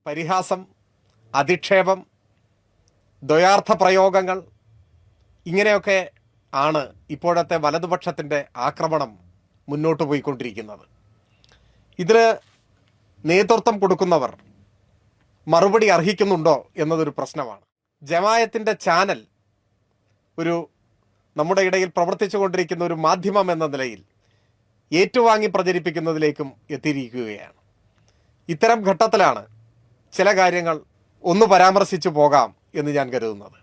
പരിഹാസം, അധിക്ഷേപം, ദ്വയാർത്ഥ പ്രയോഗങ്ങൾ, ഇങ്ങനെയൊക്കെ ആണ് ഇപ്പോഴത്തെ വലതുപക്ഷത്തിൻ്റെ ആക്രമണം മുന്നോട്ട് പോയിക്കൊണ്ടിരിക്കുന്നത്. ഇതിന് നേതൃത്വം കൊടുക്കുന്നവർ മറുപടി അർഹിക്കുന്നുണ്ടോ എന്നതൊരു പ്രശ്നമാണ്. ജമായത്തിൻ്റെ ചാനൽ നമ്മുടെ ഇടയിൽ പ്രവർത്തിച്ചു കൊണ്ടിരിക്കുന്ന ഒരു മാധ്യമം എന്ന നിലയിൽ ഏറ്റുവാങ്ങി പ്രചരിപ്പിക്കുന്നതിലേക്കും എത്തിയിരിക്കുകയാണ്. ഇത്തരം ഘട്ടത്തിലാണ് ചില കാര്യങ്ങൾ ഒന്ന് പരാമർശിച്ചു പോകാം എന്ന് ഞാൻ കരുതുന്നത്.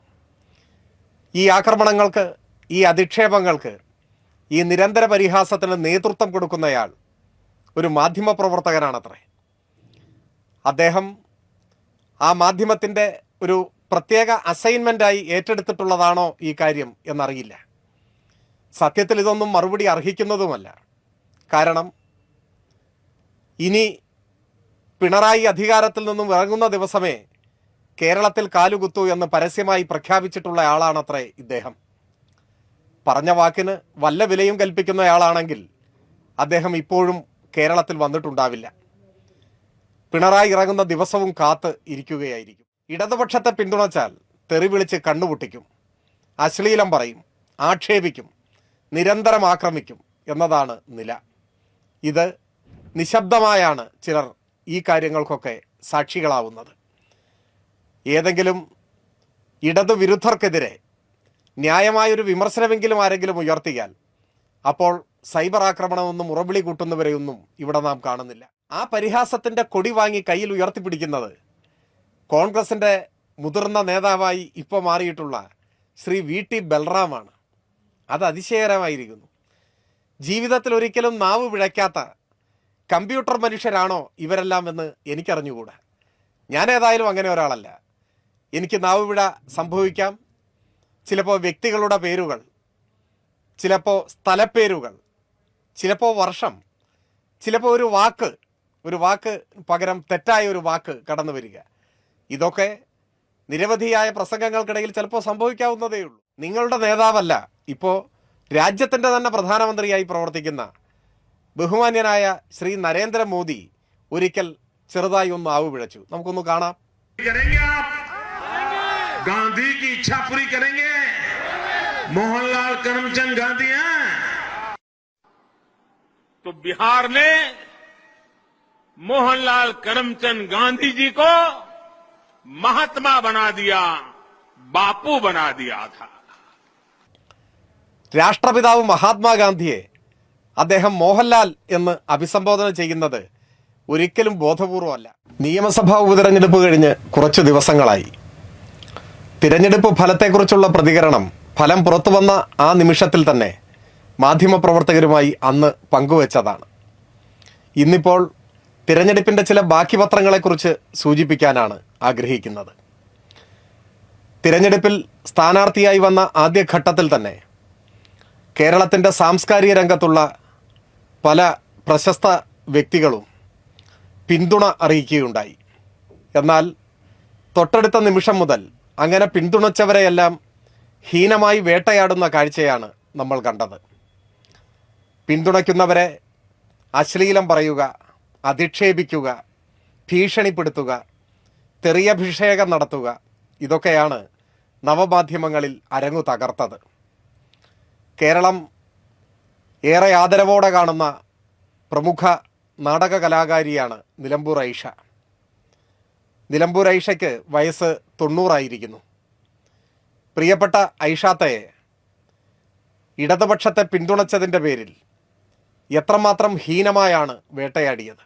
ഈ ആക്രമണങ്ങൾക്ക്, ഈ അധിക്ഷേപങ്ങൾക്ക്, ഈ നിരന്തര പരിഹാസത്തിന് നേതൃത്വം കൊടുക്കുന്നയാൾ ഒരു മാധ്യമപ്രവർത്തകനാണത്രേ. അദ്ദേഹം ആ മാധ്യമത്തിൻ്റെ ഒരു പ്രത്യേക അസൈൻമെൻ്റായി ഏറ്റെടുത്തിട്ടുള്ളതാണോ ഈ കാര്യം എന്നറിയില്ല. സത്യത്തിൽ ഇതൊന്നും മറുപടി അർഹിക്കുന്നതുമല്ല. കാരണം ഇനി പിണറായി അധികാരത്തിൽ നിന്നും ഇറങ്ങുന്ന ദിവസമേ കേരളത്തിൽ കാലുകുത്തു എന്ന് പരസ്യമായി പ്രഖ്യാപിച്ചിട്ടുള്ള ആളാണത്രേ ഇദ്ദേഹം. പറഞ്ഞ വാക്കിന് വല്ല വിലയും കൽപ്പിക്കുന്നയാളാണെങ്കിൽ അദ്ദേഹം ഇപ്പോഴും കേരളത്തിൽ വന്നിട്ടുണ്ടാവില്ല. പിണറായി ഇറങ്ങുന്ന ദിവസവും കാത്ത് ഇരിക്കുകയായിരിക്കും. ഇടതുപക്ഷത്തെ പിന്തുണച്ചാൽ തെറി വിളിച്ച് കണ്ണുപൊട്ടിക്കും, അശ്ലീലം പറയും, ആക്ഷേപിക്കും, നിരന്തരം ആക്രമിക്കും എന്നതാണ് നില. ഇത് നിശബ്ദമായാണ് ചിലർ ഈ കാര്യങ്ങൾക്കൊക്കെ സാക്ഷികളാവുന്നത്. ഏതെങ്കിലും ഇടതുവിരുദ്ധർക്കെതിരെ ന്യായമായൊരു വിമർശനമെങ്കിലും ആരെങ്കിലും ഉയർത്തിയാൽ അപ്പോൾ സൈബർ ആക്രമണമെന്നും ഉറവിളി കൂട്ടുന്നവരെയൊന്നും ഇവിടെ നാം കാണുന്നില്ല. ആ പരിഹാസത്തിൻ്റെ കൊടി വാങ്ങി കയ്യിൽ ഉയർത്തിപ്പിടിക്കുന്നത് കോൺഗ്രസിൻ്റെ മുതിർന്ന നേതാവായി ഇപ്പോൾ മാറിയിട്ടുള്ള ശ്രീ VT ബൽറാമാണ്. അത് അതിശയകരമായിരിക്കുന്നു. ജീവിതത്തിൽ ഒരിക്കലും നാവ് പിഴയ്ക്കാത്ത കമ്പ്യൂട്ടർ മനുഷ്യരാണോ ഇവരെല്ലാം എന്ന് എനിക്കറിഞ്ഞുകൂടാ. ഞാൻ ഏതായാലും അങ്ങനെ ഒരാളല്ല. എനിക്ക് നാവ് പിഴ സംഭവിക്കാം. ചിലപ്പോൾ വ്യക്തികളുടെ പേരുകൾ, ചിലപ്പോൾ സ്ഥലപ്പേരുകൾ, ചിലപ്പോൾ വർഷം, ചിലപ്പോൾ ഒരു വാക്ക് പകരം തെറ്റായ ഒരു വാക്ക് കടന്നു വരിക. ഇതൊക്കെ നിരവധിയായ പ്രസംഗങ്ങൾക്കിടയിൽ ചിലപ്പോൾ സംഭവിക്കാവുന്നതേ ഉള്ളൂ. നിങ്ങളുടെ നേതാവല്ല, ഇപ്പോൾ രാജ്യത്തിൻ്റെ തന്നെ പ്രധാനമന്ത്രിയായി പ്രവർത്തിക്കുന്ന ബഹുമാന്യനായ ശ്രീ നരേന്ദ്രമോദി ഒരിക്കൽ ചെറുതായി ഒന്ന് ആവു പിഴച്ചു. നമുക്കൊന്ന് കാണാം. गांधी की इच्छा पूरी करेंगे। मोहनलाल करमचंद गांधी हैं तो बिहार ने मोहनलाल करमचंद गांधी जी को महात्मा बना दिया, बापू बना दिया था. രാഷ്ട്രപിതാവ് മഹാത്മാഗാന്ധിയെ അദ്ദേഹം മോഹൻലാൽ എന്ന് അഭിസംബോധന ചെയ്യുന്നത് ഒരിക്കലും ബോധപൂർവമല്ല. നിയമസഭാ ഉപതെരഞ്ഞെടുപ്പ് കഴിഞ്ഞ് കുറച്ചു ദിവസങ്ങളായി. തിരഞ്ഞെടുപ്പ് ഫലത്തെക്കുറിച്ചുള്ള പ്രതികരണം ഫലം പുറത്തു വന്ന ആ നിമിഷത്തിൽ തന്നെ മാധ്യമപ്രവർത്തകരുമായി അന്ന് പങ്കുവച്ചതാണ്. ഇന്നിപ്പോൾ തിരഞ്ഞെടുപ്പിൻ്റെ ചില ബാക്കി പത്രങ്ങളെക്കുറിച്ച് സൂചിപ്പിക്കാനാണ് ആഗ്രഹിക്കുന്നത്. തിരഞ്ഞെടുപ്പിൽ സ്ഥാനാർത്ഥിയായി വന്ന ആദ്യഘട്ടത്തിൽ തന്നെ കേരളത്തിൻ്റെ സാംസ്കാരിക രംഗത്തുള്ള പല പ്രശസ്ത വ്യക്തികളും പിന്തുണ അറിയിക്കുകയുണ്ടായി. എന്നാൽ തൊട്ടടുത്ത നിമിഷം മുതൽ അങ്ങനെ പിന്തുണച്ചവരെയെല്ലാം ഹീനമായി വേട്ടയാടുന്ന കാഴ്ചയാണ് നമ്മൾ കണ്ടത്. പിന്തുണയ്ക്കുന്നവരെ അശ്ലീലം പറയുക, അധിക്ഷേപിക്കുക, ഭീഷണിപ്പെടുത്തുക, തെറിയഭിഷേകം നടത്തുക, ഇതൊക്കെയാണ് നവമാധ്യമങ്ങളിൽ അരങ്ങു തകർത്തത്. കേരളം ഏറെ ആദരവോടെ കാണുന്ന പ്രമുഖ നാടക കലാകാരിയാണ് നിലമ്പൂർ ഐഷ. നിലമ്പൂർ ഐഷയ്ക്ക് വയസ്സ് 90 പ്രിയപ്പെട്ട ഐഷാത്തയെ ഇടതുപക്ഷത്തെ പിന്തുണച്ചതിൻ്റെ പേരിൽ എത്രമാത്രം ഹീനമായാണ് വേട്ടയാടിയത്.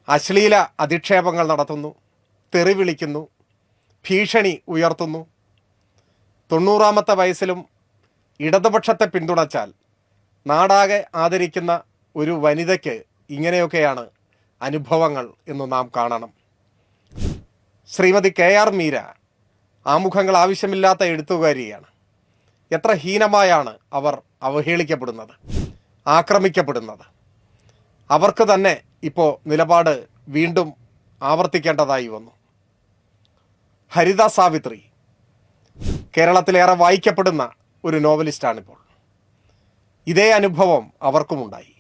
അശ്ലീല അധിക്ഷേപങ്ങൾ നടത്തുന്നു, തെറി വിളിക്കുന്നു, ഭീഷണി ഉയർത്തുന്നു. 90 വയസ്സിലും ഇടതുപക്ഷത്തെ പിന്തുണച്ചാൽ നാടാകെ ആദരിക്കുന്ന ഒരു വനിതയ്ക്ക് ഇങ്ങനെയൊക്കെയാണ് അനുഭവങ്ങൾ എന്ന് നാം കാണണം. ശ്രീമതി KR മീര ആമുഖങ്ങൾ ആവശ്യമില്ലാത്ത എഴുത്തുകാരിയാണ്. എത്ര ഹീനമായാണ് അവർ അവഹേളിക്കപ്പെടുന്നത്, ആക്രമിക്കപ്പെടുന്നത്. അവർക്ക് തന്നെ ഇപ്പോൾ നിലപാട് വീണ്ടും ആവർത്തിക്കേണ്ടതായി വന്നു. ഹരിത സാവിത്രി കേരളത്തിലേറെ വായിക്കപ്പെടുന്ന ഒരു നോവലിസ്റ്റാണിപ്പോൾ. ഇതേ അനുഭവം അവർക്കുമുണ്ടായി.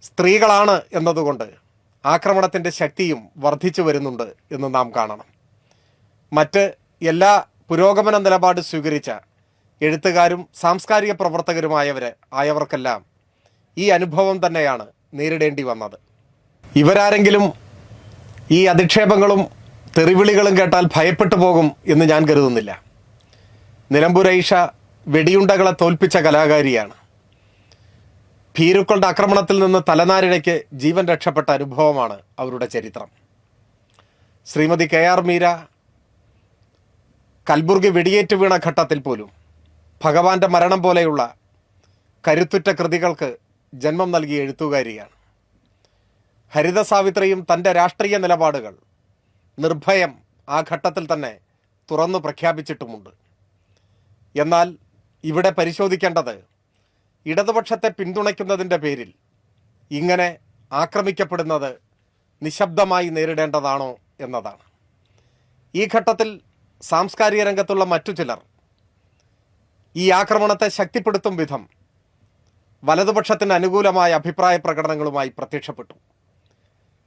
സ്ത്രീകളാണ് എന്നതുകൊണ്ട് ആക്രമണത്തിൻ്റെ ശക്തിയും വർദ്ധിച്ചു വരുന്നുണ്ട് എന്ന് നാം കാണണം. മറ്റ് എല്ലാ പുരോഗമന നിലപാട് സ്വീകരിച്ച എഴുത്തുകാരും സാംസ്കാരിക ആയവർക്കെല്ലാം ഈ അനുഭവം തന്നെയാണ് നേരിടേണ്ടി വന്നത്. ഇവരാരെങ്കിലും ഈ അധിക്ഷേപങ്ങളും തെറിവിളികളും കേട്ടാൽ ഭയപ്പെട്ടു പോകും എന്ന് ഞാൻ കരുതുന്നില്ല. നിലമ്പൂർ ഐഷ വെടിയുണ്ടകളെ തോൽപ്പിച്ച കലാകാരിയാണ്. ഭീരുക്കളുടെ ആക്രമണത്തിൽ നിന്ന് തലനാരിഴയ്ക്ക് ജീവൻ രക്ഷപ്പെട്ട അനുഭവമാണ് അവരുടെ ചരിത്രം. ശ്രീമതി KR മീര കൽബുർഗി വെടിയേറ്റ് വീണ ഘട്ടത്തിൽ പോലും ഭഗവാന്റെ മരണം പോലെയുള്ള കരുത്തുറ്റ കൃതികൾക്ക് ജന്മം നൽകിയ എഴുത്തുകാരിയാണ്. ഹരിത സാവിത്രിയും തൻ്റെ രാഷ്ട്രീയ നിലപാടുകൾ നിർഭയം ആ ഘട്ടത്തിൽ തന്നെ തുറന്നു പ്രഖ്യാപിച്ചിട്ടുമുണ്ട്. എന്നാൽ ഇവിടെ പരിശോധിക്കേണ്ടത് ഇടതുപക്ഷത്തെ പിന്തുണയ്ക്കുന്നതിൻ്റെ പേരിൽ ഇങ്ങനെ ആക്രമിക്കപ്പെടുന്നത് നിശബ്ദമായി നേരിടേണ്ടതാണോ എന്നതാണ്. ഈ ഘട്ടത്തിൽ സാംസ്കാരിക രംഗത്തുള്ള മറ്റു ചിലർ ഈ ആക്രമണത്തെ ശക്തിപ്പെടുത്തും വിധം വലതുപക്ഷത്തിന് അനുകൂലമായ അഭിപ്രായ പ്രകടനങ്ങളുമായി പ്രത്യക്ഷപ്പെട്ടു.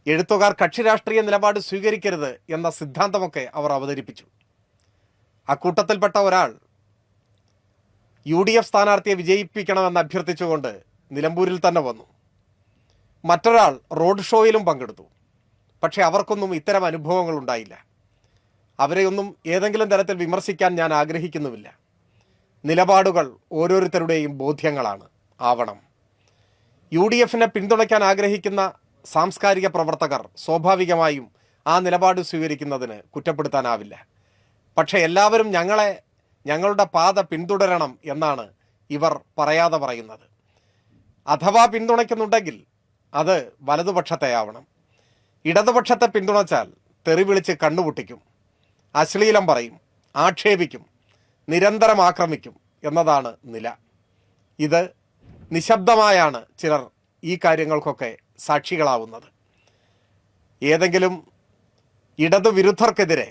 എഴുത്തുകാർ കക്ഷി രാഷ്ട്രീയ നിലപാട് സ്വീകരിക്കരുത് എന്ന സിദ്ധാന്തമൊക്കെ അവർ അവതരിപ്പിച്ചു. അക്കൂട്ടത്തിൽപ്പെട്ട ഒരാൾ UDF സ്ഥാനാർത്ഥിയെ വിജയിപ്പിക്കണമെന്ന് അഭ്യർത്ഥിച്ചുകൊണ്ട് നിലമ്പൂരിൽ തന്നെ വന്നു. മറ്റൊരാൾ റോഡ് ഷോയിലും പങ്കെടുത്തു. പക്ഷേ അവർക്കൊന്നും ഇത്തരം അനുഭവങ്ങൾ ഉണ്ടായില്ല. അവരെയൊന്നും ഏതെങ്കിലും തരത്തിൽ വിമർശിക്കാൻ ഞാൻ ആഗ്രഹിക്കുന്നുമില്ല. നിലപാടുകൾ ഓരോരുത്തരുടെയും ബോധ്യങ്ങളാണ് ആവണം. UDFനെ പിന്തുണയ്ക്കാൻ ആഗ്രഹിക്കുന്ന സാംസ്കാരിക പ്രവർത്തകർ സ്വാഭാവികമായും ആ നിലപാട് സ്വീകരിക്കുന്നതിന് കുറ്റപ്പെടുത്താനാവില്ല. പക്ഷേ എല്ലാവരും ഞങ്ങളുടെ പാത പിന്തുടരണം എന്നാണ് ഇവർ പറയാതെ പറയുന്നത്. അഥവാ പിന്തുണയ്ക്കുന്നുണ്ടെങ്കിൽ അത് വലതുപക്ഷത്തെ ആവണം. ഇടതുപക്ഷത്തെ പിന്തുണച്ചാൽ തെറി വിളിച്ച് കണ്ണുപൊട്ടിക്കും, അശ്ലീലം പറയും, ആക്ഷേപിക്കും, നിരന്തരം ആക്രമിക്കും എന്നതാണ് നില. ഇത് നിശബ്ദമായാണ് ചിലർ ഈ കാര്യങ്ങൾക്കൊക്കെ സാക്ഷികളാവുന്നത്. ഏതെങ്കിലും ഇടതുവിരുദ്ധർക്കെതിരെ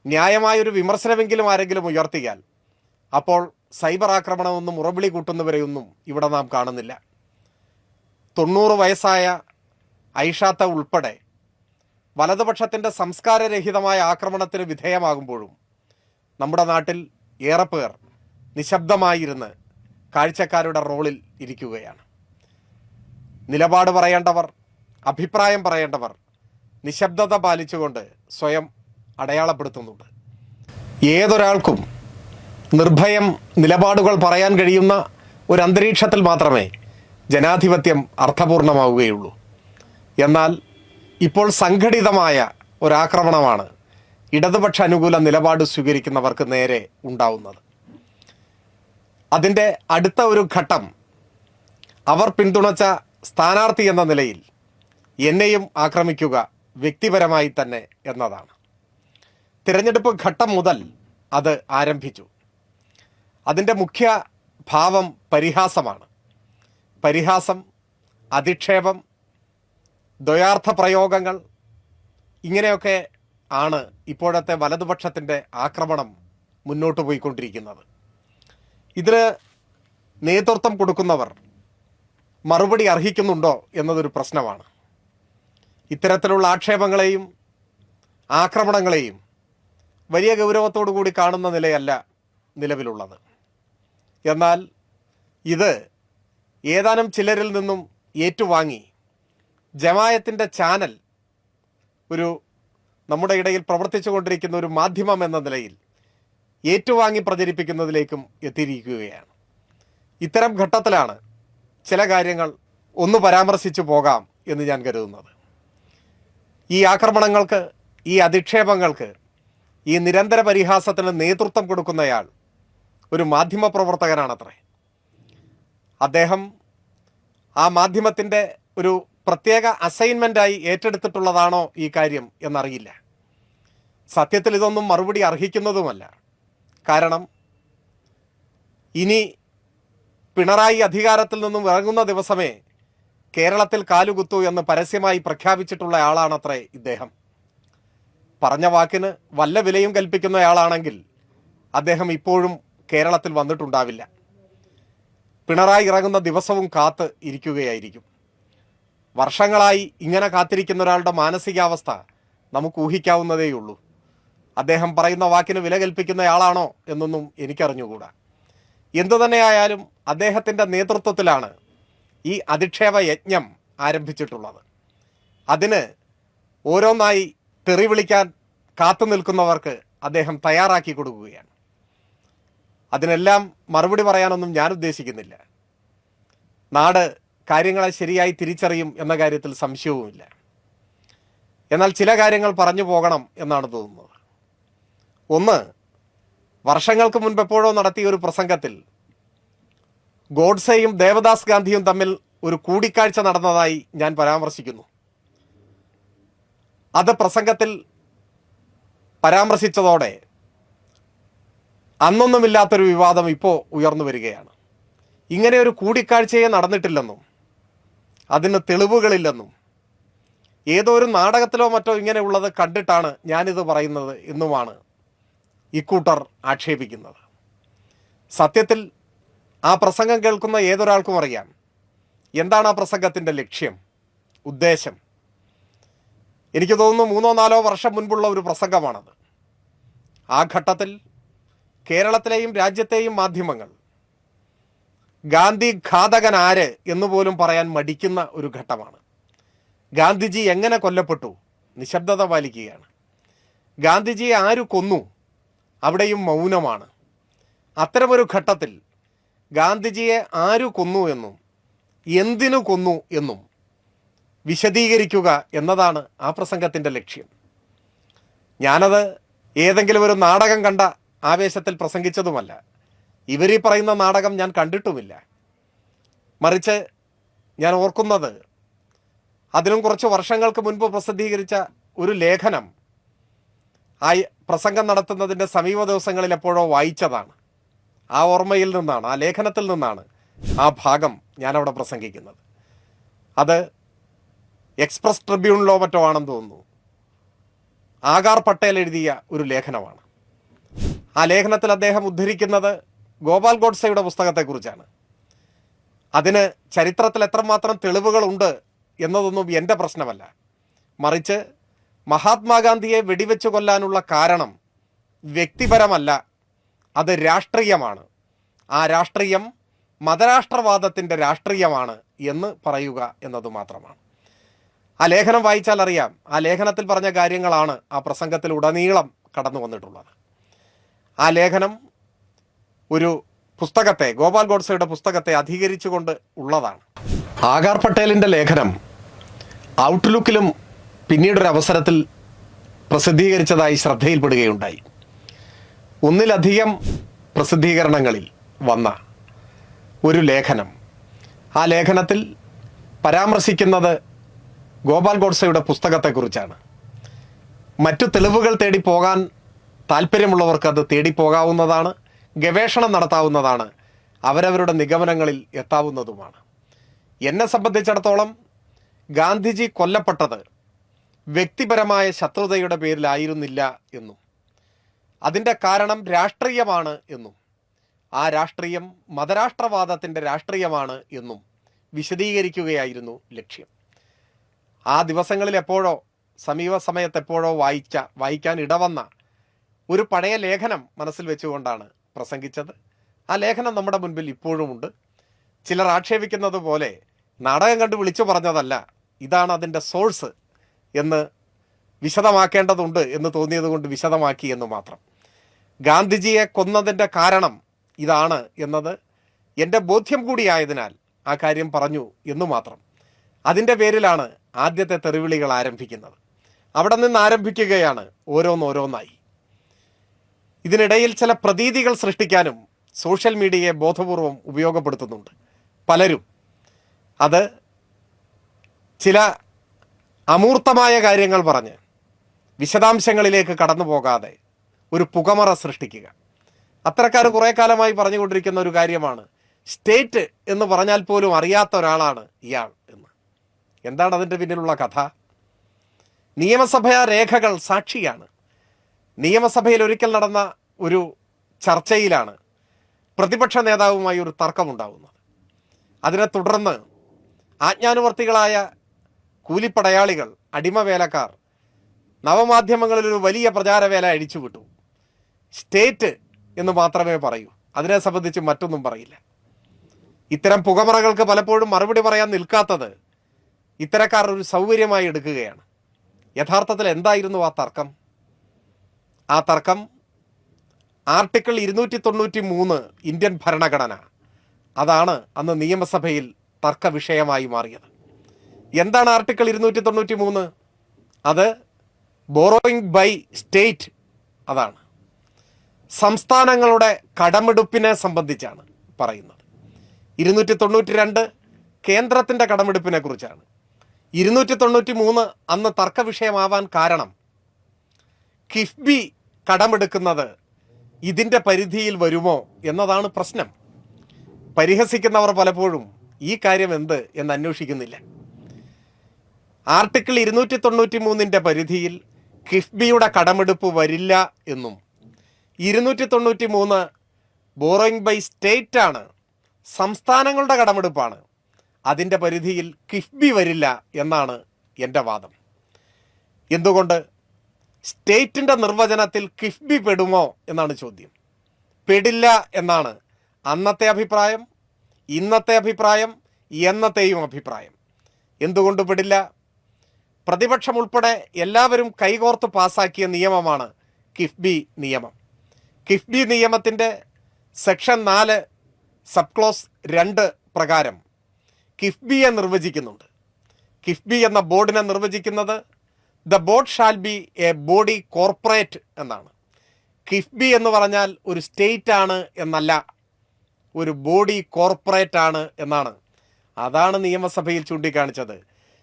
ന്യായമായൊരു വിമർശനമെങ്കിലും ആരെങ്കിലും ഉയർത്തിയാൽ അപ്പോൾ സൈബർ ആക്രമണമെന്നും ഉറവിളി കൂട്ടുന്നവരെയൊന്നും ഇവിടെ നാം കാണുന്നില്ല. 90 വയസ്സായ ഐഷാത്ത ഉൾപ്പെടെ വലതുപക്ഷത്തിൻ്റെ സംസ്കാരരഹിതമായ ആക്രമണത്തിന് വിധേയമാകുമ്പോഴും നമ്മുടെ നാട്ടിൽ ഏറെ പേർ നിശബ്ദമായിരുന്ന് കാഴ്ചക്കാരുടെ റോളിൽ ഇരിക്കുകയാണ്. നിലപാട് പറയേണ്ടവർ, അഭിപ്രായം പറയേണ്ടവർ നിശബ്ദത പാലിച്ചുകൊണ്ട് സ്വയം അടയാളപ്പെടുത്തുന്നുണ്ട്. ഏതൊരാൾക്കും നിർഭയം നിലപാടുകൾ പറയാൻ കഴിയുന്ന ഒരു അന്തരീക്ഷത്തിൽ മാത്രമേ ജനാധിപത്യം അർത്ഥപൂർണമാവുകയുള്ളൂ. എന്നാൽ ഇപ്പോൾ സംഘടിതമായ ഒരാക്രമണമാണ് ഇടതുപക്ഷ അനുകൂല നിലപാട് സ്വീകരിക്കുന്നവർക്ക് നേരെ ഉണ്ടാവുന്നത്. അതിൻ്റെ അടുത്ത ഒരു ഘട്ടം അവർ പിന്തുണച്ച സ്ഥാനാർത്ഥി എന്ന നിലയിൽ എന്നെയും ആക്രമിക്കുക വ്യക്തിപരമായി തന്നെ എന്നതാണ്. തിരഞ്ഞെടുപ്പ് ഘട്ടം മുതൽ അത് ആരംഭിച്ചു. അതിൻ്റെ മുഖ്യ ഭാവം പരിഹാസമാണ്. പരിഹാസം, അധിക്ഷേപം, ദ്വയാർത്ഥ പ്രയോഗങ്ങൾ, ഇങ്ങനെയൊക്കെ ആണ് ഇപ്പോഴത്തെ വലതുപക്ഷത്തിൻ്റെ ആക്രമണം മുന്നോട്ട് പോയിക്കൊണ്ടിരിക്കുന്നത്. ഇതിന് നേതൃത്വം കൊടുക്കുന്നവർ മറുപടി അർഹിക്കുന്നുണ്ടോ എന്നതൊരു പ്രശ്നമാണ്. ഇത്തരത്തിലുള്ള ആക്ഷേപങ്ങളെയും ആക്രമണങ്ങളെയും വലിയ ഗൗരവത്തോടു കൂടി കാണുന്ന നിലയല്ല നിലവിലുള്ളത്. എന്നാൽ ഇത് ഏതാനും ചിലരിൽ നിന്നും ഏറ്റുവാങ്ങി ജമായത്തിൻ്റെ ചാനൽ ഒരു നമ്മുടെ ഇടയിൽ പ്രവർത്തിച്ചു കൊണ്ടിരിക്കുന്ന ഒരു മാധ്യമം എന്ന നിലയിൽ ഏറ്റുവാങ്ങി പ്രചരിപ്പിക്കുന്നതിലേക്കും എത്തിയിരിക്കുകയാണ്. ഇത്തരം ഘട്ടത്തിലാണ് ചില കാര്യങ്ങൾ ഒന്ന് പരാമർശിച്ചു പോകാം എന്ന് ഞാൻ കരുതുന്നത്. ഈ ആക്രമണങ്ങൾക്ക്, ഈ അധിക്ഷേപങ്ങൾക്ക്, ഈ നിരന്തര പരിഹാസത്തിന് നേതൃത്വം കൊടുക്കുന്നയാൾ ഒരു മാധ്യമപ്രവർത്തകനാണത്രേ. അദ്ദേഹം ആ മാധ്യമത്തിൻ്റെ ഒരു പ്രത്യേക അസൈൻമെൻ്റായി ഏറ്റെടുത്തിട്ടുള്ളതാണോ ഈ കാര്യം എന്നറിയില്ല. സത്യത്തിൽ ഇതൊന്നും മറുപടി അർഹിക്കുന്നതുമല്ല. കാരണം ഇനി പിണറായി അധികാരത്തിൽ നിന്നും ഇറങ്ങുന്ന ദിവസമേ കേരളത്തിൽ കാലുകുത്തൂ എന്ന് പരസ്യമായി പ്രഖ്യാപിച്ചിട്ടുള്ള ആളാണത്രേ ഇദ്ദേഹം. പറഞ്ഞ വാക്കിന് വല്ല വിലയും കൽപ്പിക്കുന്നയാളാണെങ്കിൽ അദ്ദേഹം ഇപ്പോഴും കേരളത്തിൽ വന്നിട്ടുണ്ടാവില്ല. പിണറായി ഇറങ്ങുന്ന ദിവസവും കാത്ത് ഇരിക്കുകയായിരിക്കും. വർഷങ്ങളായി ഇങ്ങനെ കാത്തിരിക്കുന്ന ഒരാളുടെ മാനസികാവസ്ഥ നമുക്ക് ഊഹിക്കാവുന്നതേയുള്ളൂ. അദ്ദേഹം പറയുന്ന വാക്കിന് വില കൽപ്പിക്കുന്നയാളാണോ എന്നൊന്നും എനിക്കറിഞ്ഞുകൂടാ. എന്തുതന്നെയായാലും അദ്ദേഹത്തിൻ്റെ നേതൃത്വത്തിലാണ് ഈ അധിക്ഷേപ യജ്ഞം ആരംഭിച്ചിട്ടുള്ളത്. അതിന് ഓരോന്നായി തെറി വിളിക്കാൻ കാത്തു നിൽക്കുന്നവർക്ക് അദ്ദേഹം തയ്യാറാക്കി കൊടുക്കുകയാണ്. അതിനെല്ലാം മറുപടി പറയാനൊന്നും ഞാൻ ഉദ്ദേശിക്കുന്നില്ല. നാട് കാര്യങ്ങളെ ശരിയായി തിരിച്ചറിയും എന്ന കാര്യത്തിൽ സംശയവുമില്ല. എന്നാൽ ചില കാര്യങ്ങൾ പറഞ്ഞു പോകണം എന്നാണ് തോന്നുന്നത്. ഒന്ന്, വർഷങ്ങൾക്ക് മുൻപ് എപ്പോഴോ നടത്തിയ ഒരു പ്രസംഗത്തിൽ ഗോഡ്സെയും ദേവദാസ് ഗാന്ധിയും തമ്മിൽ ഒരു കൂടിക്കാഴ്ച നടന്നതായി ഞാൻ പരാമർശിക്കുന്നു. അത് പ്രസംഗത്തിൽ പരാമർശിച്ചതോടെ അന്നൊന്നുമില്ലാത്തൊരു വിവാദം ഇപ്പോൾ ഉയർന്നു വരികയാണ്. ഇങ്ങനെ ഒരു കൂടിക്കാഴ്ചയെ നടന്നിട്ടില്ലെന്നും അതിന് തെളിവുകളില്ലെന്നും ഏതോ ഒരു നാടകത്തിലോ മറ്റോ ഇങ്ങനെയുള്ളത് കണ്ടിട്ടാണ് ഞാനിത് പറയുന്നത് എന്നുമാണ് ഇക്കൂട്ടർ ആക്ഷേപിക്കുന്നത്. സത്യത്തിൽ ആ പ്രസംഗം കേൾക്കുന്ന ഏതൊരാൾക്കും അറിയാം എന്താണ് ആ പ്രസംഗത്തിൻ്റെ ലക്ഷ്യം, ഉദ്ദേശം. എനിക്ക് തോന്നുന്നു 3-4 വർഷം മുൻപുള്ള ഒരു പ്രസംഗമാണത്. ആ ഘട്ടത്തിൽ കേരളത്തിലെയും രാജ്യത്തെയും മാധ്യമങ്ങൾ ഗാന്ധി ഘാതകൻ ആര് എന്നുപോലും പറയാൻ മടിക്കുന്ന ഒരു ഘട്ടമാണ്. ഗാന്ധിജി എങ്ങനെ കൊല്ലപ്പെട്ടു, നിശബ്ദത പാലിക്കുകയാണ്. ഗാന്ധിജിയെ ആരു കൊന്നു, അവിടെയും മൗനമാണ്. അത്തരമൊരു ഘട്ടത്തിൽ ഗാന്ധിജിയെ ആരു കൊന്നു എന്നും എന്തിനു കൊന്നു എന്നും വിശദീകരിക്കുക എന്നതാണ് ആ പ്രസംഗത്തിൻ്റെ ലക്ഷ്യം. ഞാനത് ഏതെങ്കിലും ഒരു നാടകം കണ്ട ആവേശത്തിൽ പ്രസംഗിച്ചതുമല്ല. ഇവരീ പറയുന്ന നാടകം ഞാൻ കണ്ടിട്ടുമില്ല. മറിച്ച് ഞാൻ ഓർക്കുന്നത് അതിനും കുറച്ച് വർഷങ്ങൾക്ക് മുൻപ് പ്രസിദ്ധീകരിച്ച ഒരു ലേഖനം ആ പ്രസംഗം നടത്തുന്നതിൻ്റെ സമീപ ദിവസങ്ങളിൽ എപ്പോഴോ വായിച്ചതാണ്. ആ ഓർമ്മയിൽ നിന്നാണ്, ആ ലേഖനത്തിൽ നിന്നാണ് ആ ഭാഗം ഞാനവിടെ പ്രസംഗിക്കുന്നത്. അത് എക്സ്പ്രസ് ട്രിബ്യൂണിലോ മറ്റോ ആണെന്ന് തോന്നുന്നു. ആകാർ പട്ടേൽ എഴുതിയ ഒരു ലേഖനമാണ്. ആ ലേഖനത്തിൽ അദ്ദേഹം ഉദ്ധരിക്കുന്നത് ഗോപാൽ ഗോഡ്സെയുടെ പുസ്തകത്തെക്കുറിച്ചാണ്. അതിന് ചരിത്രത്തിൽ എത്രമാത്രം തെളിവുകളുണ്ട് എന്നതൊന്നും എൻ്റെ പ്രശ്നമല്ല. മറിച്ച് മഹാത്മാഗാന്ധിയെ വെടിവെച്ച് കൊല്ലാനുള്ള കാരണം വ്യക്തിപരമല്ല, അത് രാഷ്ട്രീയമാണ്. ആ രാഷ്ട്രീയം മതരാഷ്ട്രവാദത്തിൻ്റെ രാഷ്ട്രീയമാണ് എന്ന് പറയുക എന്നത് മാത്രമാണ്. ആ ലേഖനം വായിച്ചാൽ അറിയാം, ആ ലേഖനത്തിൽ പറഞ്ഞ കാര്യങ്ങളാണ് ആ പ്രസംഗത്തിൽ ഉടനീളം കടന്നു വന്നിട്ടുള്ളത്. ആ ലേഖനം ഒരു പുസ്തകത്തെ, ഗോപാൽ ഗോഡ്സെയുടെ പുസ്തകത്തെ അധികരിച്ചുകൊണ്ട് ഉള്ളതാണ്. ആകാർ പട്ടേലിൻ്റെ ലേഖനം ഔട്ട്ലുക്കിലും പിന്നീടൊരു അവസരത്തിൽ പ്രസിദ്ധീകരിച്ചതായി ശ്രദ്ധയിൽപ്പെടുകയുണ്ടായി. ഒന്നിലധികം പ്രസിദ്ധീകരണങ്ങളിൽ വന്ന ഒരു ലേഖനം. ആ ലേഖനത്തിൽ പരാമർശിക്കുന്നത് ഗോപാൽ ഗോഡ്സെയുടെ പുസ്തകത്തെക്കുറിച്ചാണ്. മറ്റു തെളിവുകൾ തേടി പോകാൻ താല്പര്യമുള്ളവർക്ക് അത് തേടിപ്പോകാവുന്നതാണ്, ഗവേഷണം നടത്താവുന്നതാണ്, അവരവരുടെ നിഗമനങ്ങളിൽ എത്താവുന്നതുമാണ്. എന്നെ സംബന്ധിച്ചിടത്തോളം ഗാന്ധിജി കൊല്ലപ്പെട്ടത് വ്യക്തിപരമായ ശത്രുതയുടെ പേരിലായിരുന്നില്ല എന്നും അതിൻ്റെ കാരണം രാഷ്ട്രീയമാണ് എന്നും ആ രാഷ്ട്രീയം മതരാഷ്ട്രവാദത്തിൻ്റെ രാഷ്ട്രീയമാണ് എന്നും വിശദീകരിക്കുകയായിരുന്നു ലക്ഷ്യം. ആ ദിവസങ്ങളിൽ എപ്പോഴോ, സമീപ സമയത്ത് എപ്പോഴോ വായിക്കാൻ ഇടവന്ന ഒരു പഴയ ലേഖനം മനസ്സിൽ വെച്ചുകൊണ്ടാണ് പ്രസംഗിച്ചത്. ആ ലേഖനം നമ്മുടെ മുൻപിൽ ഇപ്പോഴുമുണ്ട്. ചിലർ ആക്ഷേപിക്കുന്നത് പോലെ നാടകം കണ്ട് വിളിച്ചു പറഞ്ഞതല്ല, ഇതാണ് അതിൻ്റെ സോഴ്സ് എന്ന് വിശദമാക്കേണ്ടതുണ്ട് എന്ന് തോന്നിയത് കൊണ്ട് വിശദമാക്കി എന്ന് മാത്രം. ഗാന്ധിജിയെ കൊന്നതിൻ്റെ കാരണം ഇതാണ് എന്നത് എൻ്റെ ബോധ്യം കൂടിയായതിനാൽ ആ കാര്യം പറഞ്ഞു എന്ന് മാത്രം. അതിൻ്റെ പേരിലാണ് ആദ്യത്തെ തെറിവിളികൾ ആരംഭിക്കുന്നത്. അവിടെ നിന്ന് ആരംഭിക്കുകയാണ് ഓരോന്നോരോന്നായി. ഇതിനിടയിൽ ചില പ്രതീതികൾ സൃഷ്ടിക്കാനും സോഷ്യൽ മീഡിയയെ ബോധപൂർവം ഉപയോഗപ്പെടുത്തുന്നുണ്ട് പലരും. അത് ചില അമൂർത്തമായ കാര്യങ്ങൾ പറഞ്ഞ് വിശദാംശങ്ങളിലേക്ക് കടന്നു പോകാതെ ഒരു പുകമറ സൃഷ്ടിക്കുക. അത്തരക്കാർ കുറേ കാലമായി പറഞ്ഞുകൊണ്ടിരിക്കുന്ന ഒരു കാര്യമാണ് സ്റ്റേറ്റ് എന്ന് പറഞ്ഞാൽ പോലും അറിയാത്ത ഒരാളാണ് ഇയാൾ എന്ന്. എന്താണ് അതിൻ്റെ പിന്നിലുള്ള കഥ? നിയമസഭാ രേഖകൾ സാക്ഷിയാണ്. നിയമസഭയിൽ ഒരിക്കൽ നടന്ന ഒരു ചർച്ചയിലാണ് പ്രതിപക്ഷ നേതാവുമായി ഒരു തർക്കമുണ്ടാകുന്നത്. അതിനെ തുടർന്ന് ആജ്ഞാനുവർത്തികളായ കൂലിപ്പടയാളികൾ, അടിമവേലക്കാർ, നവമാധ്യമങ്ങളിലൊരു വലിയ പ്രചാരവേല അഴിച്ചുവിട്ടു. സ്റ്റേറ്റ് എന്ന് മാത്രമേ പറയൂ, അതിനെ സംബന്ധിച്ച് മറ്റൊന്നും പറയില്ല. ഇത്തരം പുകമറകൾക്ക് പലപ്പോഴും മറുപടി പറയാൻ നിൽക്കാത്തത് ഇത്തരക്കാർ ഒരു സൗകര്യമായി എടുക്കുകയാണ്. യഥാർത്ഥത്തിൽ എന്തായിരുന്നു ആ തർക്കം? ആ തർക്കം ആർട്ടിക്കിൾ 293 ഇന്ത്യൻ ഭരണഘടന, അതാണ് അന്ന് നിയമസഭയിൽ തർക്ക വിഷയമായി മാറിയത്. എന്താണ് ആർട്ടിക്കിൾ 293? അത് ബോറോയിങ് ബൈ സ്റ്റേറ്റ്, അതാണ് സംസ്ഥാനങ്ങളുടെ കടമെടുപ്പിനെ സംബന്ധിച്ചാണ് പറയുന്നത്. 292 കേന്ദ്രത്തിൻ്റെ കടമെടുപ്പിനെ കുറിച്ചാണ്. 293 അന്ന് തർക്ക വിഷയമാവാൻ കാരണം കിഫ്ബി കടമെടുക്കുന്നത് ഇതിൻ്റെ പരിധിയിൽ വരുമോ എന്നതാണ് പ്രശ്നം. പരിഹസിക്കുന്നവർ പലപ്പോഴും ഈ കാര്യം എന്ത് എന്ന് അന്വേഷിക്കുന്നില്ല. ആർട്ടിക്കിൾ 293 പരിധിയിൽ കിഫ്ബിയുടെ കടമെടുപ്പ് വരില്ല എന്നും 293 ബോറോയിങ് ബൈ സ്റ്റേറ്റ് ആണ്, സംസ്ഥാനങ്ങളുടെ കടമെടുപ്പാണ്, അതിൻ്റെ പരിധിയിൽ കിഫ്ബി വരില്ല എന്നാണ് എൻ്റെ വാദം. എന്തുകൊണ്ട്? സ്റ്റേറ്റിൻ്റെ നിർവചനത്തിൽ കിഫ്ബി പെടുമോ എന്നാണ് ചോദ്യം. പെടില്ല എന്നാണ് അന്നത്തെ അഭിപ്രായം, ഇന്നത്തെ അഭിപ്രായം, എന്നത്തെയും അഭിപ്രായം. എന്തുകൊണ്ട് പെടില്ല? പ്രതിപക്ഷം ഉൾപ്പെടെ എല്ലാവരും കൈകോർത്ത് പാസാക്കിയ നിയമമാണ് കിഫ്ബി നിയമം. കിഫ്ബി നിയമത്തിൻ്റെ സെക്ഷൻ 4 സബ് ക്ലോസ് 2 പ്രകാരം കിഫ്ബിയെ നിർവചിക്കുന്നുണ്ട്. കിഫ്ബി എന്ന ബോർഡിനെ നിർവചിക്കുന്നത് the board shall be A body corporate എന്നാണ്. കിഫ്ബി എന്ന് പറഞ്ഞാൽ ഒരു സ്റ്റേറ്റ് ആണ് എന്നല്ല, ഒരു ബോഡി കോർപ്പറേറ്റ് ആണ് എന്നാണ്. അതാണ് നിയമസഭയിൽ ചൂണ്ടിക്കാണിച്ചത്.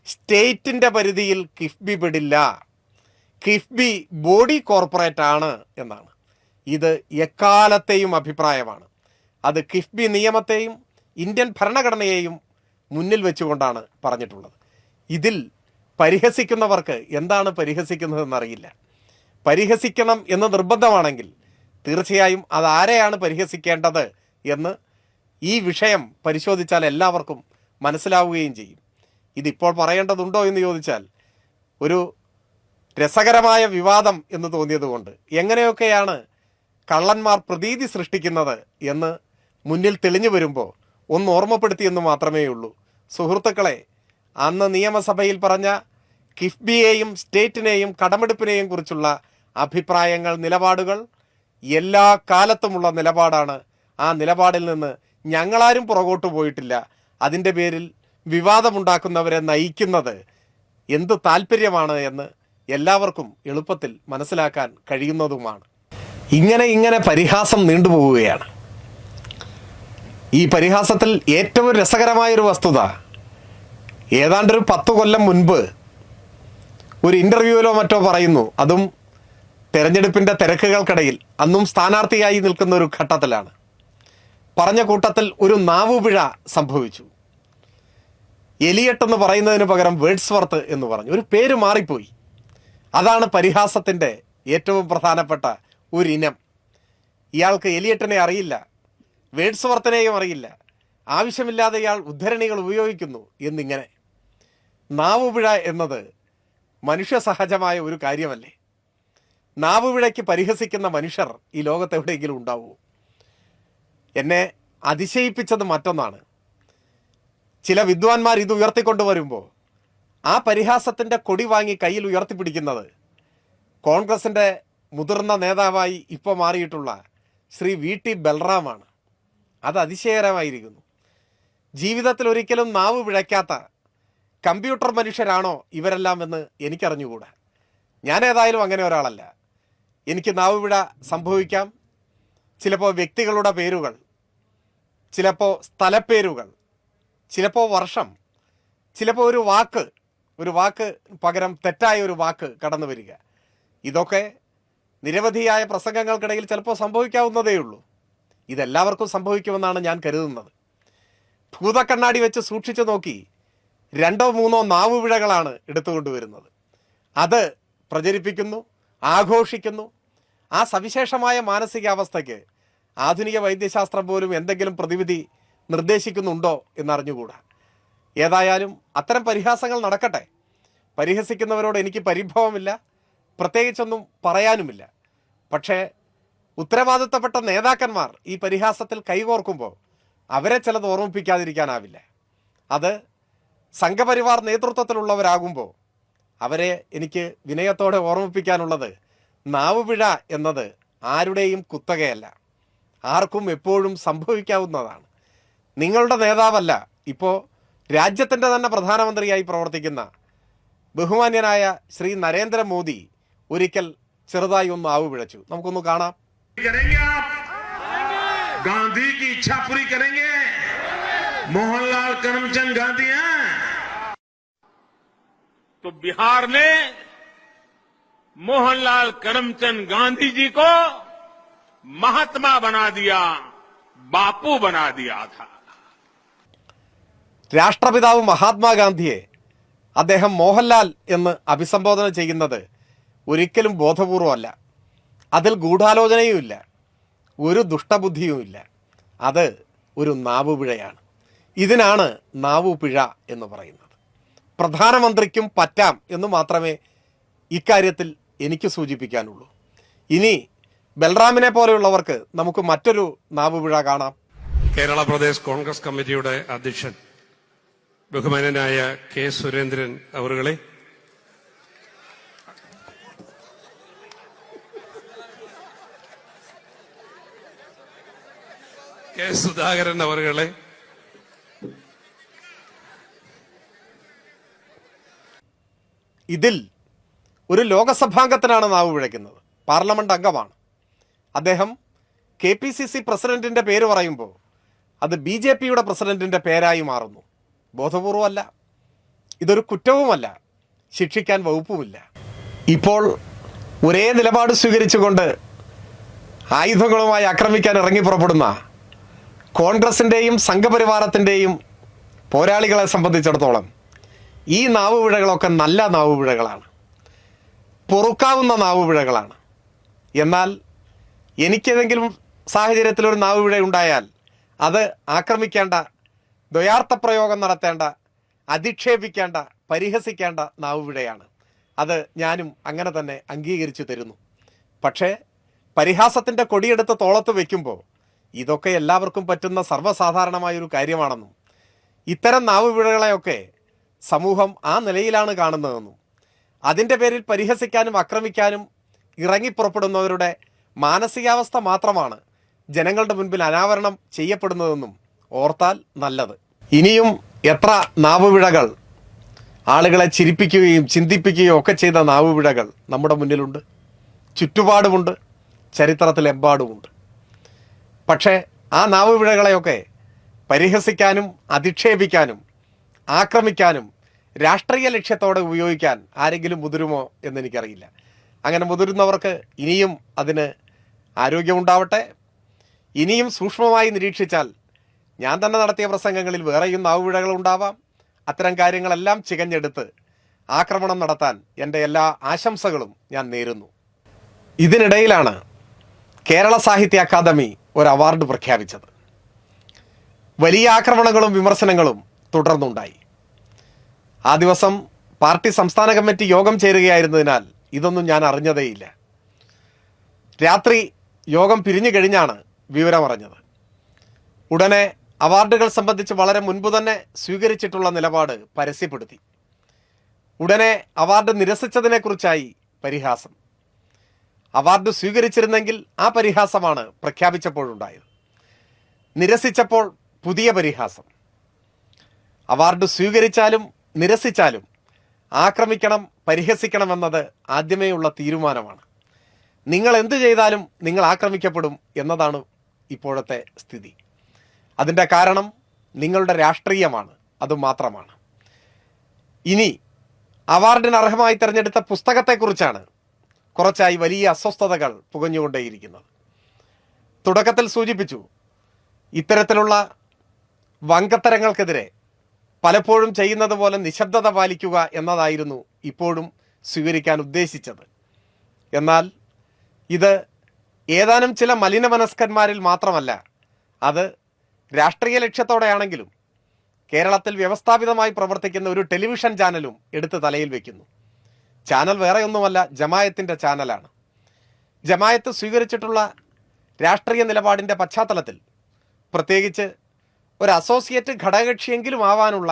സ്റ്റേറ്റിൻ്റെ പരിധിയിൽ കിഫ്ബി പെടില്ല, കിഫ്ബി ബോഡി കോർപ്പറേറ്റ് ആണ് എന്നാണ്. ഇത് എക്കാലത്തെയും അഭിപ്രായമാണ്. അത് കിഫ്ബി നിയമത്തെയും ഇന്ത്യൻ ഭരണഘടനയെയും മുന്നിൽ വെച്ചുകൊണ്ടാണ് പറഞ്ഞിട്ടുള്ളത്. ഇതിൽ പരിഹസിക്കുന്നവർക്ക് എന്താണ് പരിഹസിക്കുന്നതെന്നറിയില്ല. പരിഹസിക്കണം എന്ന് നിർബന്ധമാണെങ്കിൽ തീർച്ചയായും അതാരെയാണ് പരിഹസിക്കേണ്ടത് എന്ന് ഈ വിഷയം പരിശോധിച്ചാൽ എല്ലാവർക്കും മനസ്സിലാവുകയും ചെയ്യും. ഇതിപ്പോൾ പറയേണ്ടതുണ്ടോ എന്ന് ചോദിച്ചാൽ ഒരു രസകരമായ വിവാദം എന്ന് തോന്നിയതുകൊണ്ട് എങ്ങനെയൊക്കെയാണ് കള്ളന്മാർ പ്രതീതി സൃഷ്ടിക്കുന്നത് എന്ന് മുന്നിൽ തെളിഞ്ഞു വരുമ്പോൾ ഒന്ന് ഓർമ്മപ്പെടുത്തിയെന്ന് മാത്രമേ ഉള്ളൂ. സുഹൃത്തുക്കളെ, അന്ന് നിയമസഭയിൽ പറഞ്ഞ കിഫ്ബിയെയും സ്റ്റേറ്റിനെയും കടമെടുപ്പിനെയും കുറിച്ചുള്ള അഭിപ്രായങ്ങൾ, നിലപാടുകൾ എല്ലാ കാലത്തുമുള്ള നിലപാടാണ്. ആ നിലപാടിൽ നിന്ന് ഞങ്ങളാരും പുറകോട്ട് പോയിട്ടില്ല. അതിൻ്റെ പേരിൽ വിവാദമുണ്ടാക്കുന്നവരെ നയിക്കുന്നത് എന്ത് താല്പര്യമാണ് എന്ന് എല്ലാവർക്കും എളുപ്പത്തിൽ മനസ്സിലാക്കാൻ കഴിയുന്നതുമാണ്. ഇങ്ങനെ പരിഹാസം നീണ്ടുപോവുകയാണ്. ഈ പരിഹാസത്തിൽ ഏറ്റവും രസകരമായൊരു വസ്തുത, ഏതാണ്ടൊരു 10 കൊല്ലം മുൻപ് ഒരു ഇൻ്റർവ്യൂവിലോ മറ്റോ പറയുന്നു, അതും തെരഞ്ഞെടുപ്പിൻ്റെ തിരക്കുകൾക്കിടയിൽ, അന്നും സ്ഥാനാർത്ഥിയായി നിൽക്കുന്ന ഒരു ഘട്ടത്തിലാണ്. പറഞ്ഞ കൂട്ടത്തിൽ ഒരു നാവുപിഴ സംഭവിച്ചു. എലിയട്ട് എന്ന് പറയുന്നതിന് പകരം വേഡ്സ്വർത്ത് എന്ന് പറഞ്ഞു. ഒരു പേര് മാറിപ്പോയി. അതാണ് പരിഹാസത്തിൻ്റെ ഏറ്റവും പ്രധാനപ്പെട്ട ഒരിനം. ഇയാൾക്ക് എലിയട്ടിനെ അറിയില്ല, വേഡ്സ്വർത്തിനെയും അറിയില്ല, ആവശ്യമില്ലാതെ ഇയാൾ ഉദ്ധരണികൾ ഉപയോഗിക്കുന്നു എന്നിങ്ങനെ. നാവുപിഴ എന്നത് മനുഷ്യ സഹജമായ ഒരു കാര്യമല്ലേ? നാവുപിഴയ്ക്ക് പരിഹസിക്കുന്ന മനുഷ്യർ ഈ ലോകത്ത് എവിടെയെങ്കിലും ഉണ്ടാവുമോ? എന്നെ അതിശയിപ്പിച്ചത് മറ്റൊന്നാണ്. ചില വിദ്വാൻമാർ ഇത് ഉയർത്തിക്കൊണ്ടുവരുമ്പോൾ ആ പരിഹാസത്തിൻ്റെ കൊടി വാങ്ങി കയ്യിൽ ഉയർത്തിപ്പിടിക്കുന്നത് കോൺഗ്രസിൻ്റെ മുതിർന്ന നേതാവായി ഇപ്പോൾ മാറിയിട്ടുള്ള ശ്രീ VT ബൽറാമാണ്. അത് അതിശയകരമായിരിക്കുന്നു. ജീവിതത്തിൽ ഒരിക്കലും നാവ് പിഴയ്ക്കാത്ത കമ്പ്യൂട്ടർ മനുഷ്യരാണോ ഇവരെല്ലാം എന്ന് എനിക്കറിഞ്ഞുകൂടാ. ഞാൻ ഏതായാലും അങ്ങനെ ഒരാളല്ല. എനിക്ക് നാവ് പിഴ സംഭവിക്കാം. ചിലപ്പോൾ വ്യക്തികളുടെ പേരുകൾ, ചിലപ്പോൾ സ്ഥലപ്പേരുകൾ, ചിലപ്പോൾ വർഷം, ചിലപ്പോൾ ഒരു വാക്ക് പകരം തെറ്റായ ഒരു വാക്ക് കടന്നു വരിക. ഇതൊക്കെ നിരവധിയായ പ്രസംഗങ്ങൾക്കിടയിൽ ചിലപ്പോൾ സംഭവിക്കാവുന്നതേയുള്ളൂ. ഇതെല്ലാവർക്കും സംഭവിക്കുമെന്നാണ് ഞാൻ കരുതുന്നത്. ഭൂതക്കണ്ണാടി വെച്ച് സൂക്ഷിച്ചു നോക്കി 2-3 നാവുപിഴകളാണ് എടുത്തുകൊണ്ടുവരുന്നത്. അത് പ്രചരിപ്പിക്കുന്നു, ആഘോഷിക്കുന്നു. ആ സവിശേഷമായ മാനസികാവസ്ഥയ്ക്ക് ആധുനിക വൈദ്യശാസ്ത്രം പോലും എന്തെങ്കിലും പ്രതിവിധി നിർദ്ദേശിക്കുന്നുണ്ടോ എന്നറിഞ്ഞുകൂടാ. ഏതായാലും അത്തരം പരിഹാസങ്ങൾ നടക്കട്ടെ. പരിഹസിക്കുന്നവരോട് എനിക്ക് പരിഭവമില്ല, പ്രത്യേകിച്ചൊന്നും പറയാനുമില്ല. പക്ഷേ ഉത്തരവാദിത്തപ്പെട്ട നേതാക്കന്മാർ ഈ പരിഹാസത്തിൽ കൈകോർക്കുമ്പോൾ അവരെ ചിലത് ഓർമ്മിപ്പിക്കാതിരിക്കാനാവില്ല. അത് സംഘപരിവാർ നേതൃത്വത്തിലുള്ളവരാകുമ്പോൾ അവരെ എനിക്ക് വിനയത്തോടെ ഓർമ്മിപ്പിക്കാനുള്ളത്, നാവുപിഴ എന്നത് ആരുടെയും കുത്തകയല്ല, ആർക്കും എപ്പോഴും സംഭവിക്കാവുന്നതാണ്. നിങ്ങളുടെ നേതാവല്ല, ഇപ്പോൾ രാജ്യത്തിൻ്റെ തന്നെ പ്രധാനമന്ത്രിയായി പ്രവർത്തിക്കുന്ന ബഹുമാന്യനായ ശ്രീ നരേന്ദ്രമോദി ഒരിക്കൽ ചെറുതായി ഒന്ന് നാവ് പിഴച്ചു. നമുക്കൊന്ന് കാണാം. गांधी की इच्छा पूरी करेंगे। मोहनलाल करमचंद गांधी हैं तो बिहार ने मोहनलाल करमचंद गांधी जी को महात्मा बना दिया, बापू बना दिया था. രാഷ്ട്രപിതാവ് മഹാത്മാഗാന്ധിയെ അദ്ദേഹം മോഹൻലാൽ എന്ന് അഭിസംബോധന ചെയ്യുന്നത് ഒരിക്കലും ബോധപൂർവമല്ല. അതിൽ ഗൂഢാലോചനയുമില്ല, ഒരു ദുഷ്ടബുദ്ധിയുമില്ല. അത് ഒരു നാവുപിഴയാണ്. ഇതിനാണ് നാവുപിഴ എന്ന് പറയുന്നത്. പ്രധാനമന്ത്രിക്കും പറ്റാം എന്ന് മാത്രമേ ഇക്കാര്യത്തിൽ എനിക്ക് സൂചിപ്പിക്കാനുള്ളൂ. ഇനി ബൽറാമിനെ പോലെയുള്ളവർക്ക് നമുക്ക് മറ്റൊരു നാവുപിഴ കാണാം. കേരള പ്രദേശ് കോൺഗ്രസ് കമ്മിറ്റിയുടെ അധ്യക്ഷൻ ബഹുമാനനായ കെ സുരേന്ദ്രൻ അവറുകളെ, കെ സുധാകരൻ അവറുകളെ, ഇതിൽ ഒരു ലോകസഭാംഗത്തിനാണ് നാവ് പിഴയ്ക്കുന്നത്. പാർലമെന്റ് അംഗമാണ് അദ്ദേഹം. KPCC പ്രസിഡന്റിന്റെ പേര് പറയുമ്പോൾ അത് BJPയുടെ പ്രസിഡന്റിന്റെ പേരായി മാറുന്നു. ബോധപൂർവമല്ല, ഇതൊരു കുറ്റവുമല്ല, ശിക്ഷിക്കാൻ വകുപ്പുമില്ല. ഇപ്പോൾ ഒരേ നിലപാട് സ്വീകരിച്ചുകൊണ്ട് ആയുധങ്ങളുമായി ആക്രമിക്കാൻ ഇറങ്ങി പുറപ്പെടുന്ന കോൺഗ്രസിൻ്റെയും സംഘപരിവാരത്തിൻ്റെയും പോരാളികളെ സംബന്ധിച്ചിടത്തോളം ഈ നാവുപിഴകളൊക്കെ നല്ല നാവുപിഴകളാണ്, പൊറുക്കാവുന്ന നാവുപിഴകളാണ്. എന്നാൽ എനിക്കേതെങ്കിലും സാഹചര്യത്തിൽ ഒരു നാവുപിഴ ഉണ്ടായാൽ അത് ആക്രമിക്കേണ്ട, ദ്വയാർത്ഥ പ്രയോഗം നടത്തേണ്ട, അധിക്ഷേപിക്കേണ്ട, പരിഹസിക്കേണ്ട നാവുപിഴയാണ്. അത് ഞാനും അങ്ങനെ തന്നെ അംഗീകരിച്ചു തരുന്നു. പക്ഷേ പരിഹാസത്തിൻ്റെ കൊടിയെടുത്ത് തോളത്ത് വയ്ക്കുമ്പോൾ ഇതൊക്കെ എല്ലാവർക്കും പറ്റുന്ന സർവ്വസാധാരണമായൊരു കാര്യമാണെന്നും ഇത്തരം നാവുപിഴകളെയൊക്കെ സമൂഹം ആ നിലയിലാണ് കാണുന്നതെന്നും അതിൻ്റെ പേരിൽ പരിഹസിക്കാനും ആക്രമിക്കാനും ഇറങ്ങിപ്പുറപ്പെടുന്നവരുടെ മാനസികാവസ്ഥ മാത്രമാണ് ജനങ്ങളുടെ മുൻപിൽ അനാവരണം ചെയ്യപ്പെടുന്നതെന്നും ഓർത്താൽ നല്ലത്. ഇനിയും എത്ര നാവുപിഴകൾ, ആളുകളെ ചിരിപ്പിക്കുകയും ചിന്തിപ്പിക്കുകയും ഒക്കെ ചെയ്ത നാവുപിഴകൾ നമ്മുടെ മുന്നിലുണ്ട്, ചുറ്റുപാടുമുണ്ട്, ചരിത്രത്തിലെമ്പാടുമുണ്ട്. പക്ഷേ ആ നാവുപിഴകളെയൊക്കെ പരിഹസിക്കാനും അധിക്ഷേപിക്കാനും ആക്രമിക്കാനും രാഷ്ട്രീയ ലക്ഷ്യത്തോടെ ഉപയോഗിക്കാൻ ആരെങ്കിലും മുതിരുമോ എന്നെനിക്കറിയില്ല. അങ്ങനെ മുതിരുന്നവർക്ക് ഇനിയും അതിന് ആരോഗ്യമുണ്ടാവട്ടെ. ഇനിയും സൂക്ഷ്മമായി നിരീക്ഷിച്ചാൽ ഞാൻ തന്നെ നടത്തിയ പ്രസംഗങ്ങളിൽ വേറെയും നാവുപിഴകൾ ഉണ്ടാവാം. അത്തരം കാര്യങ്ങളെല്ലാം ചികഞ്ഞെടുത്ത് ആക്രമണം നടത്താൻ എൻ്റെ എല്ലാ ആശംസകളും ഞാൻ നേരുന്നു. ഇതിനിടയിലാണ് കേരള സാഹിത്യ അക്കാദമി ഒരു അവാർഡ് പ്രഖ്യാപിച്ചത്. വലിയ ആക്രമണങ്ങളും വിമർശനങ്ങളും തുടർന്നുണ്ടായി. ആ ദിവസം പാർട്ടി സംസ്ഥാന കമ്മിറ്റി യോഗം ചേരുകയായിരുന്നതിനാൽ ഇതൊന്നും ഞാൻ അറിഞ്ഞതേയില്ല. രാത്രി യോഗം പിരിഞ്ഞു കഴിഞ്ഞാണ് വിവരമറിഞ്ഞത്. ഉടനെ അവാർഡുകൾ സംബന്ധിച്ച് വളരെ മുൻപ് തന്നെ സ്വീകരിച്ചിട്ടുള്ള നിലപാട് പരസ്യപ്പെടുത്തി. ഉടനെ അവാർഡ് നിരസിച്ചതിനെക്കുറിച്ചായി പരിഹാസം. അവാർഡ് സ്വീകരിച്ചിരുന്നെങ്കിൽ ആ പരിഹാസമാണ് പ്രഖ്യാപിച്ചപ്പോഴുണ്ടായത്. നിരസിച്ചപ്പോൾ പുതിയ പരിഹാസം. അവാർഡ് സ്വീകരിച്ചാലും നിരസിച്ചാലും ആക്രമിക്കണം, പരിഹസിക്കണമെന്നത് ആദ്യമേ ഉള്ള തീരുമാനമാണ്. നിങ്ങൾ എന്ത് ചെയ്താലും നിങ്ങൾ ആക്രമിക്കപ്പെടും എന്നതാണ് ഇപ്പോഴത്തെ സ്ഥിതി. അതിൻ്റെ കാരണം നിങ്ങളുടെ രാഷ്ട്രീയമാണ്, അതുമാത്രമാണ്. ഇനി അവാർഡിന് അർഹമായി തിരഞ്ഞെടുത്ത പുസ്തകത്തെക്കുറിച്ചാണ് കുറച്ചായി വലിയ അസ്വസ്ഥതകൾ പുകഞ്ഞുകൊണ്ടേയിരിക്കുന്നത്. തുടക്കത്തിൽ സൂചിപ്പിച്ചു, ഇത്തരത്തിലുള്ള വങ്കത്തരങ്ങൾക്കെതിരെ പലപ്പോഴും ചെയ്യുന്നത് പോലെ നിശബ്ദത പാലിക്കുക എന്നതായിരുന്നു ഇപ്പോഴും സ്വീകരിക്കാൻ ഉദ്ദേശിച്ചത്. എന്നാൽ ഇത് ഏതാനും ചില മലിനമനസ്കന്മാരിൽ മാത്രമല്ല, അത് രാഷ്ട്രീയ ലക്ഷ്യത്തോടെയാണെങ്കിലും കേരളത്തിൽ വ്യവസ്ഥാപിതമായി പ്രവർത്തിക്കുന്ന ഒരു ടെലിവിഷൻ ചാനലും എടുത്ത് തലയിൽ വെക്കുന്നു. ചാനൽ വേറെയൊന്നുമല്ല, ജമായത്തിൻ്റെ ചാനലാണ്. ജമായത്ത് സ്വീകരിച്ചിട്ടുള്ള രാഷ്ട്രീയ നിലപാടിൻ്റെ പശ്ചാത്തലത്തിൽ പ്രത്യേകിച്ച് ഒരു അസോസിയേറ്റ് ഘടകകക്ഷിയെങ്കിലും ആവാനുള്ള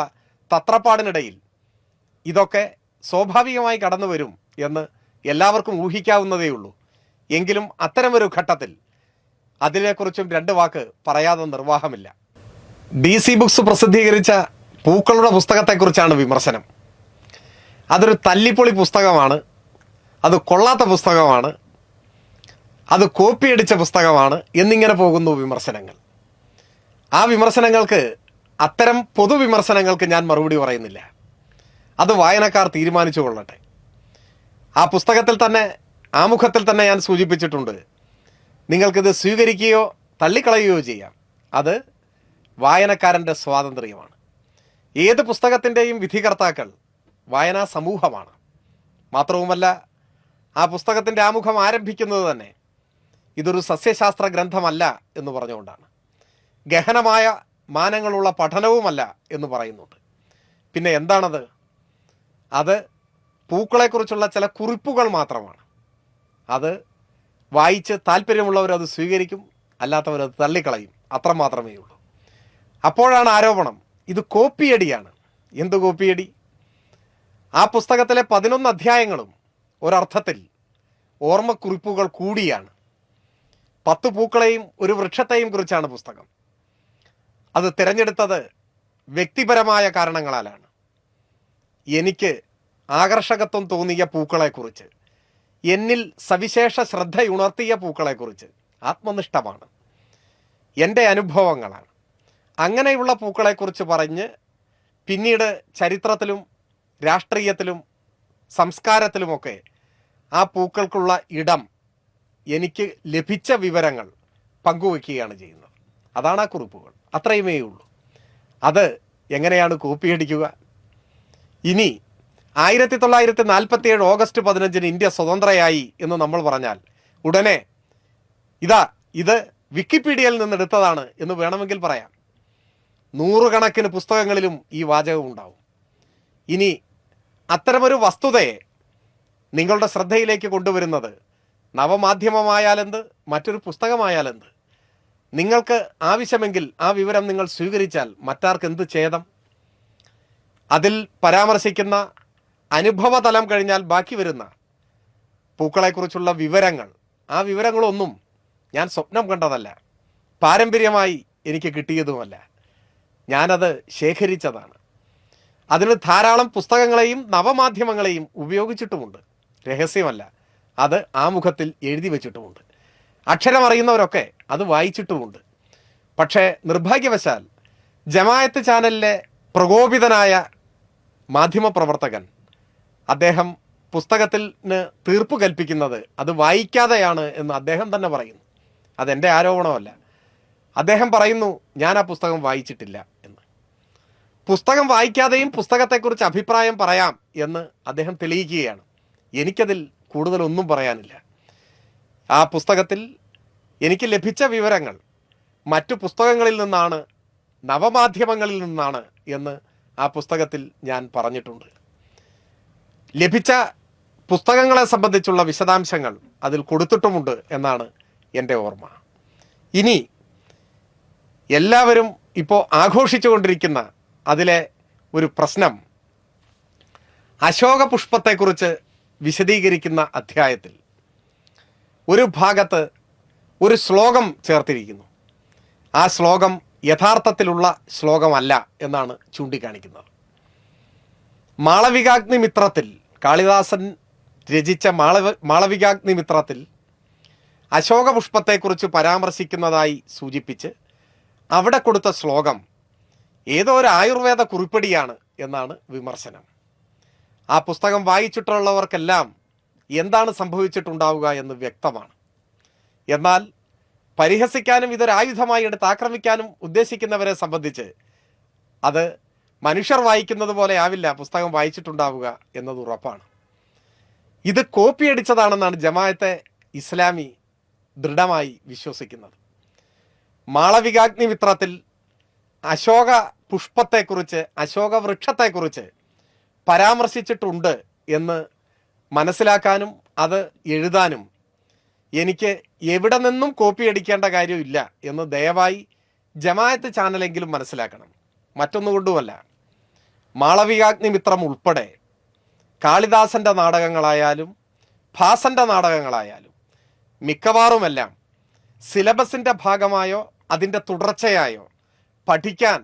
തത്രപ്പാടിനിടയിൽ ഇതൊക്കെ സ്വാഭാവികമായി കടന്നു വരും എന്ന് എല്ലാവർക്കും ഊഹിക്കാവുന്നതേയുള്ളൂ. എങ്കിലും അത്തരമൊരു ഘട്ടത്തിൽ അതിനെക്കുറിച്ചും രണ്ട് വാക്ക് പറയാതെ നിർവാഹമില്ല. DC ബുക്സ് പ്രസിദ്ധീകരിച്ച പൂക്കളുടെ പുസ്തകത്തെക്കുറിച്ചാണ് വിമർശനം. അതൊരു തല്ലിപ്പൊളി പുസ്തകമാണ്, അത് കൊള്ളാത്ത പുസ്തകമാണ്, അത് കോപ്പിയടിച്ച പുസ്തകമാണ് എന്നിങ്ങനെ പോകുന്നു വിമർശനങ്ങൾ. ആ വിമർശനങ്ങൾക്ക്, അത്തരം പൊതുവിമർശനങ്ങൾക്ക് ഞാൻ മറുപടി പറയുന്നില്ല. അത് വായനക്കാർ തീരുമാനിച്ചു കൊള്ളട്ടെ. ആ പുസ്തകത്തിൽ തന്നെ, ആമുഖത്തിൽ തന്നെ ഞാൻ സൂചിപ്പിച്ചിട്ടുണ്ട്, നിങ്ങൾക്കിത് സ്വീകരിക്കുകയോ തള്ളിക്കളയുകയോ ചെയ്യാം. അത് വായനക്കാരൻ്റെ സ്വാതന്ത്ര്യമാണ്. ഏത് പുസ്തകത്തിൻ്റെയും വിധികർത്താക്കൾ വായനാ സമൂഹമാണ്. മാത്രവുമല്ല, ആ പുസ്തകത്തിൻ്റെ ആമുഖം ആരംഭിക്കുന്നത് തന്നെ ഇതൊരു സസ്യശാസ്ത്ര ഗ്രന്ഥമല്ല എന്ന് പറഞ്ഞുകൊണ്ടാണ്. ഗഹനമായ മാനങ്ങളുള്ള പഠനവുമല്ല എന്ന് പറയുന്നുണ്ട്. പിന്നെ എന്താണത്? അത് പൂക്കളെക്കുറിച്ചുള്ള ചില കുറിപ്പുകൾ മാത്രമാണ്. അത് വായിച്ച് താല്പര്യമുള്ളവരത് സ്വീകരിക്കും, അല്ലാത്തവരത് തള്ളിക്കളയും, അത്രമാത്രമേ ഉള്ളൂ. അപ്പോഴാണ് ആരോപണം ഇത് കോപ്പിയടിയാണ്. എന്ത് കോപ്പിയടി? ആ പുസ്തകത്തിലെ 11 അധ്യായങ്ങളും ഒരർത്ഥത്തിൽ ഓർമ്മക്കുറിപ്പുകൾ കൂടിയാണ്. 10 പൂക്കളെയും ഒരു വൃക്ഷത്തെയും കുറിച്ചാണ് പുസ്തകം. അത് തിരഞ്ഞെടുത്തത് വ്യക്തിപരമായ കാരണങ്ങളാലാണ്. എനിക്ക് ആകർഷകത്വം തോന്നിയ പൂക്കളെക്കുറിച്ച്, എന്നിൽ സവിശേഷ ശ്രദ്ധയുണർത്തിയ പൂക്കളെക്കുറിച്ച് ആത്മനിഷ്ഠമാണ്, എൻ്റെ അനുഭവങ്ങളാണ്. അങ്ങനെയുള്ള പൂക്കളെക്കുറിച്ച് പറഞ്ഞ് പിന്നീട് ചരിത്രത്തിലും രാഷ്ട്രീയത്തിലും സംസ്കാരത്തിലുമൊക്കെ ആ പൂക്കൾക്കുള്ള ഇടം, എനിക്ക് ലഭിച്ച വിവരങ്ങൾ പങ്കുവയ്ക്കുകയാണ് ചെയ്യുന്നത്. അതാണ് ആ കുറിപ്പുകൾ, അത്രയുമേ ഉള്ളൂ. അത് എങ്ങനെയാണ് കോപ്പിയടിക്കുക? ഇനി 1947 ഓഗസ്റ്റ് 15 ഇന്ത്യ സ്വതന്ത്രയായി എന്ന് നമ്മൾ പറഞ്ഞാൽ ഉടനെ ഇത് വിക്കിപീഡിയയിൽ നിന്നെടുത്തതാണ് എന്ന് വേണമെങ്കിൽ പറയാം. 100 കണക്കിന് പുസ്തകങ്ങളിലും ഈ വാചകം ഉണ്ടാവും. ഇനി അത്തരമൊരു വസ്തുതയെ നിങ്ങളുടെ ശ്രദ്ധയിലേക്ക് കൊണ്ടുവരുന്നത് നവമാധ്യമമായാലെന്ത്, മറ്റൊരു പുസ്തകമായാലെന്ത്, നിങ്ങൾക്ക് ആവശ്യമെങ്കിൽ ആ വിവരം നിങ്ങൾ സ്വീകരിച്ചാൽ മറ്റാർക്ക് എന്ത് ഛേദം? അതിൽ പരാമർശിക്കുന്ന അനുഭവതലം കഴിഞ്ഞാൽ ബാക്കി വരുന്ന പൂക്കളെക്കുറിച്ചുള്ള വിവരങ്ങൾ, ആ വിവരങ്ങളൊന്നും ഞാൻ സ്വപ്നം കണ്ടതല്ല, പാരമ്പര്യമായി എനിക്ക് കിട്ടിയതുമല്ല, ഞാനത് ശേഖരിച്ചതാണ്. അതിന് ധാരാളം പുസ്തകങ്ങളെയും നവമാധ്യമങ്ങളെയും ഉപയോഗിച്ചിട്ടുമുണ്ട്. രഹസ്യമല്ല, അത് ആമുഖത്തിൽ എഴുതി വച്ചിട്ടുമുണ്ട്. അക്ഷരമറിയുന്നവരൊക്കെ അത് വായിച്ചിട്ടുമുണ്ട്. പക്ഷേ നിർഭാഗ്യവശാൽ ജമായത്ത് ചാനലിലെ പ്രകോപിതനായ മാധ്യമപ്രവർത്തകൻ, അദ്ദേഹം പുസ്തകത്തിന് തീർപ്പ് കൽപ്പിക്കുന്നത് അത് വായിക്കാതെയാണ് എന്ന് അദ്ദേഹം തന്നെ പറയുന്നു. അതെൻ്റെ ആരോപണമല്ല. അദ്ദേഹം പറയുന്നു ഞാൻ ആ പുസ്തകം വായിച്ചിട്ടില്ല എന്ന്. പുസ്തകം വായിക്കാതെയും പുസ്തകത്തെക്കുറിച്ച് അഭിപ്രായം പറയാം എന്ന് അദ്ദേഹം തെളിയിക്കുകയാണ്. എനിക്കതിൽ കൂടുതലൊന്നും പറയാനില്ല. ആ പുസ്തകത്തിൽ എനിക്ക് ലഭിച്ച വിവരങ്ങൾ മറ്റു പുസ്തകങ്ങളിൽ നിന്നാണ്, നവമാധ്യമങ്ങളിൽ നിന്നാണ് എന്ന് ആ പുസ്തകത്തിൽ ഞാൻ പറഞ്ഞിട്ടുണ്ട്. ലഭിച്ച പുസ്തകങ്ങളെ സംബന്ധിച്ചുള്ള വിശദാംശങ്ങൾ അതിൽ കൊടുത്തിട്ടുമുണ്ട് എന്നാണ് എൻ്റെ ഓർമ്മ. ഇനി എല്ലാവരും ഇപ്പോൾ ആഘോഷിച്ചുകൊണ്ടിരിക്കുന്ന അതിലെ ഒരു പ്രശ്നം, അശോക പുഷ്പത്തെക്കുറിച്ച് വിശദീകരിക്കുന്ന അധ്യായത്തിൽ ഒരു ഭാഗത്ത് ഒരു ശ്ലോകം ചേർത്തിരിക്കുന്നു. ആ ശ്ലോകം യഥാർത്ഥത്തിലുള്ള ശ്ലോകമല്ല എന്നാണ് ചൂണ്ടിക്കാണിക്കുന്നത്. മാളവികാഗ്നിമിത്രത്തിൽ, കാളിദാസൻ രചിച്ച മാളവികാഗ്നിമിത്രത്തിൽ അശോകപുഷ്പത്തെക്കുറിച്ച് പരാമർശിക്കുന്നതായി സൂചിപ്പിച്ച് അവിടെ കൊടുത്ത ശ്ലോകം ഏതോ ഒരു ആയുർവേദ കുറിപ്പടിയാണ് എന്നാണ് വിമർശനം. ആ പുസ്തകം വായിച്ചിട്ടുള്ളവർക്കെല്ലാം എന്താണ് സംഭവിച്ചിട്ടുണ്ടാവുക എന്ന് വ്യക്തമാണ്. എന്നാൽ പരിഹസിക്കാനും ഇതൊരായുധമായി എടുത്ത് ആക്രമിക്കാനും ഉദ്ദേശിക്കുന്നവരെ സംബന്ധിച്ച് അത് മനുഷ്യർ വായിക്കുന്നത് പോലെ ആവില്ല പുസ്തകം വായിച്ചിട്ടുണ്ടാവുക എന്നത് ഉറപ്പാണ്. ഇത് കോപ്പിയടിച്ചതാണെന്നാണ് ജമാഅത്തെ ഇസ്ലാമി ദൃഢമായി വിശ്വസിക്കുന്നത്. മാളവികാഗ്നിമിത്രത്തിൽ അശോക പുഷ്പത്തെക്കുറിച്ച്, അശോക വൃക്ഷത്തെക്കുറിച്ച് പരാമർശിച്ചിട്ടുണ്ട് എന്ന് മനസ്സിലാക്കാനും അത് എഴുതാനും എനിക്ക് എവിടെ നിന്നും കോപ്പി അടിക്കേണ്ട കാര്യമില്ല എന്ന് ദയവായി ജമാഅത്ത് ചാനലെങ്കിലും മനസ്സിലാക്കണം. മറ്റൊന്നുകൊണ്ടുമല്ല, മാളവികാഗ്നിമിത്രം ഉൾപ്പെടെ കാളിദാസൻ്റെ നാടകങ്ങളായാലും ഭാസൻ്റെ നാടകങ്ങളായാലും മിക്കവാറുമെല്ലാം സിലബസിൻ്റെ ഭാഗമായോ അതിൻ്റെ തുടർച്ചയായോ പഠിക്കാൻ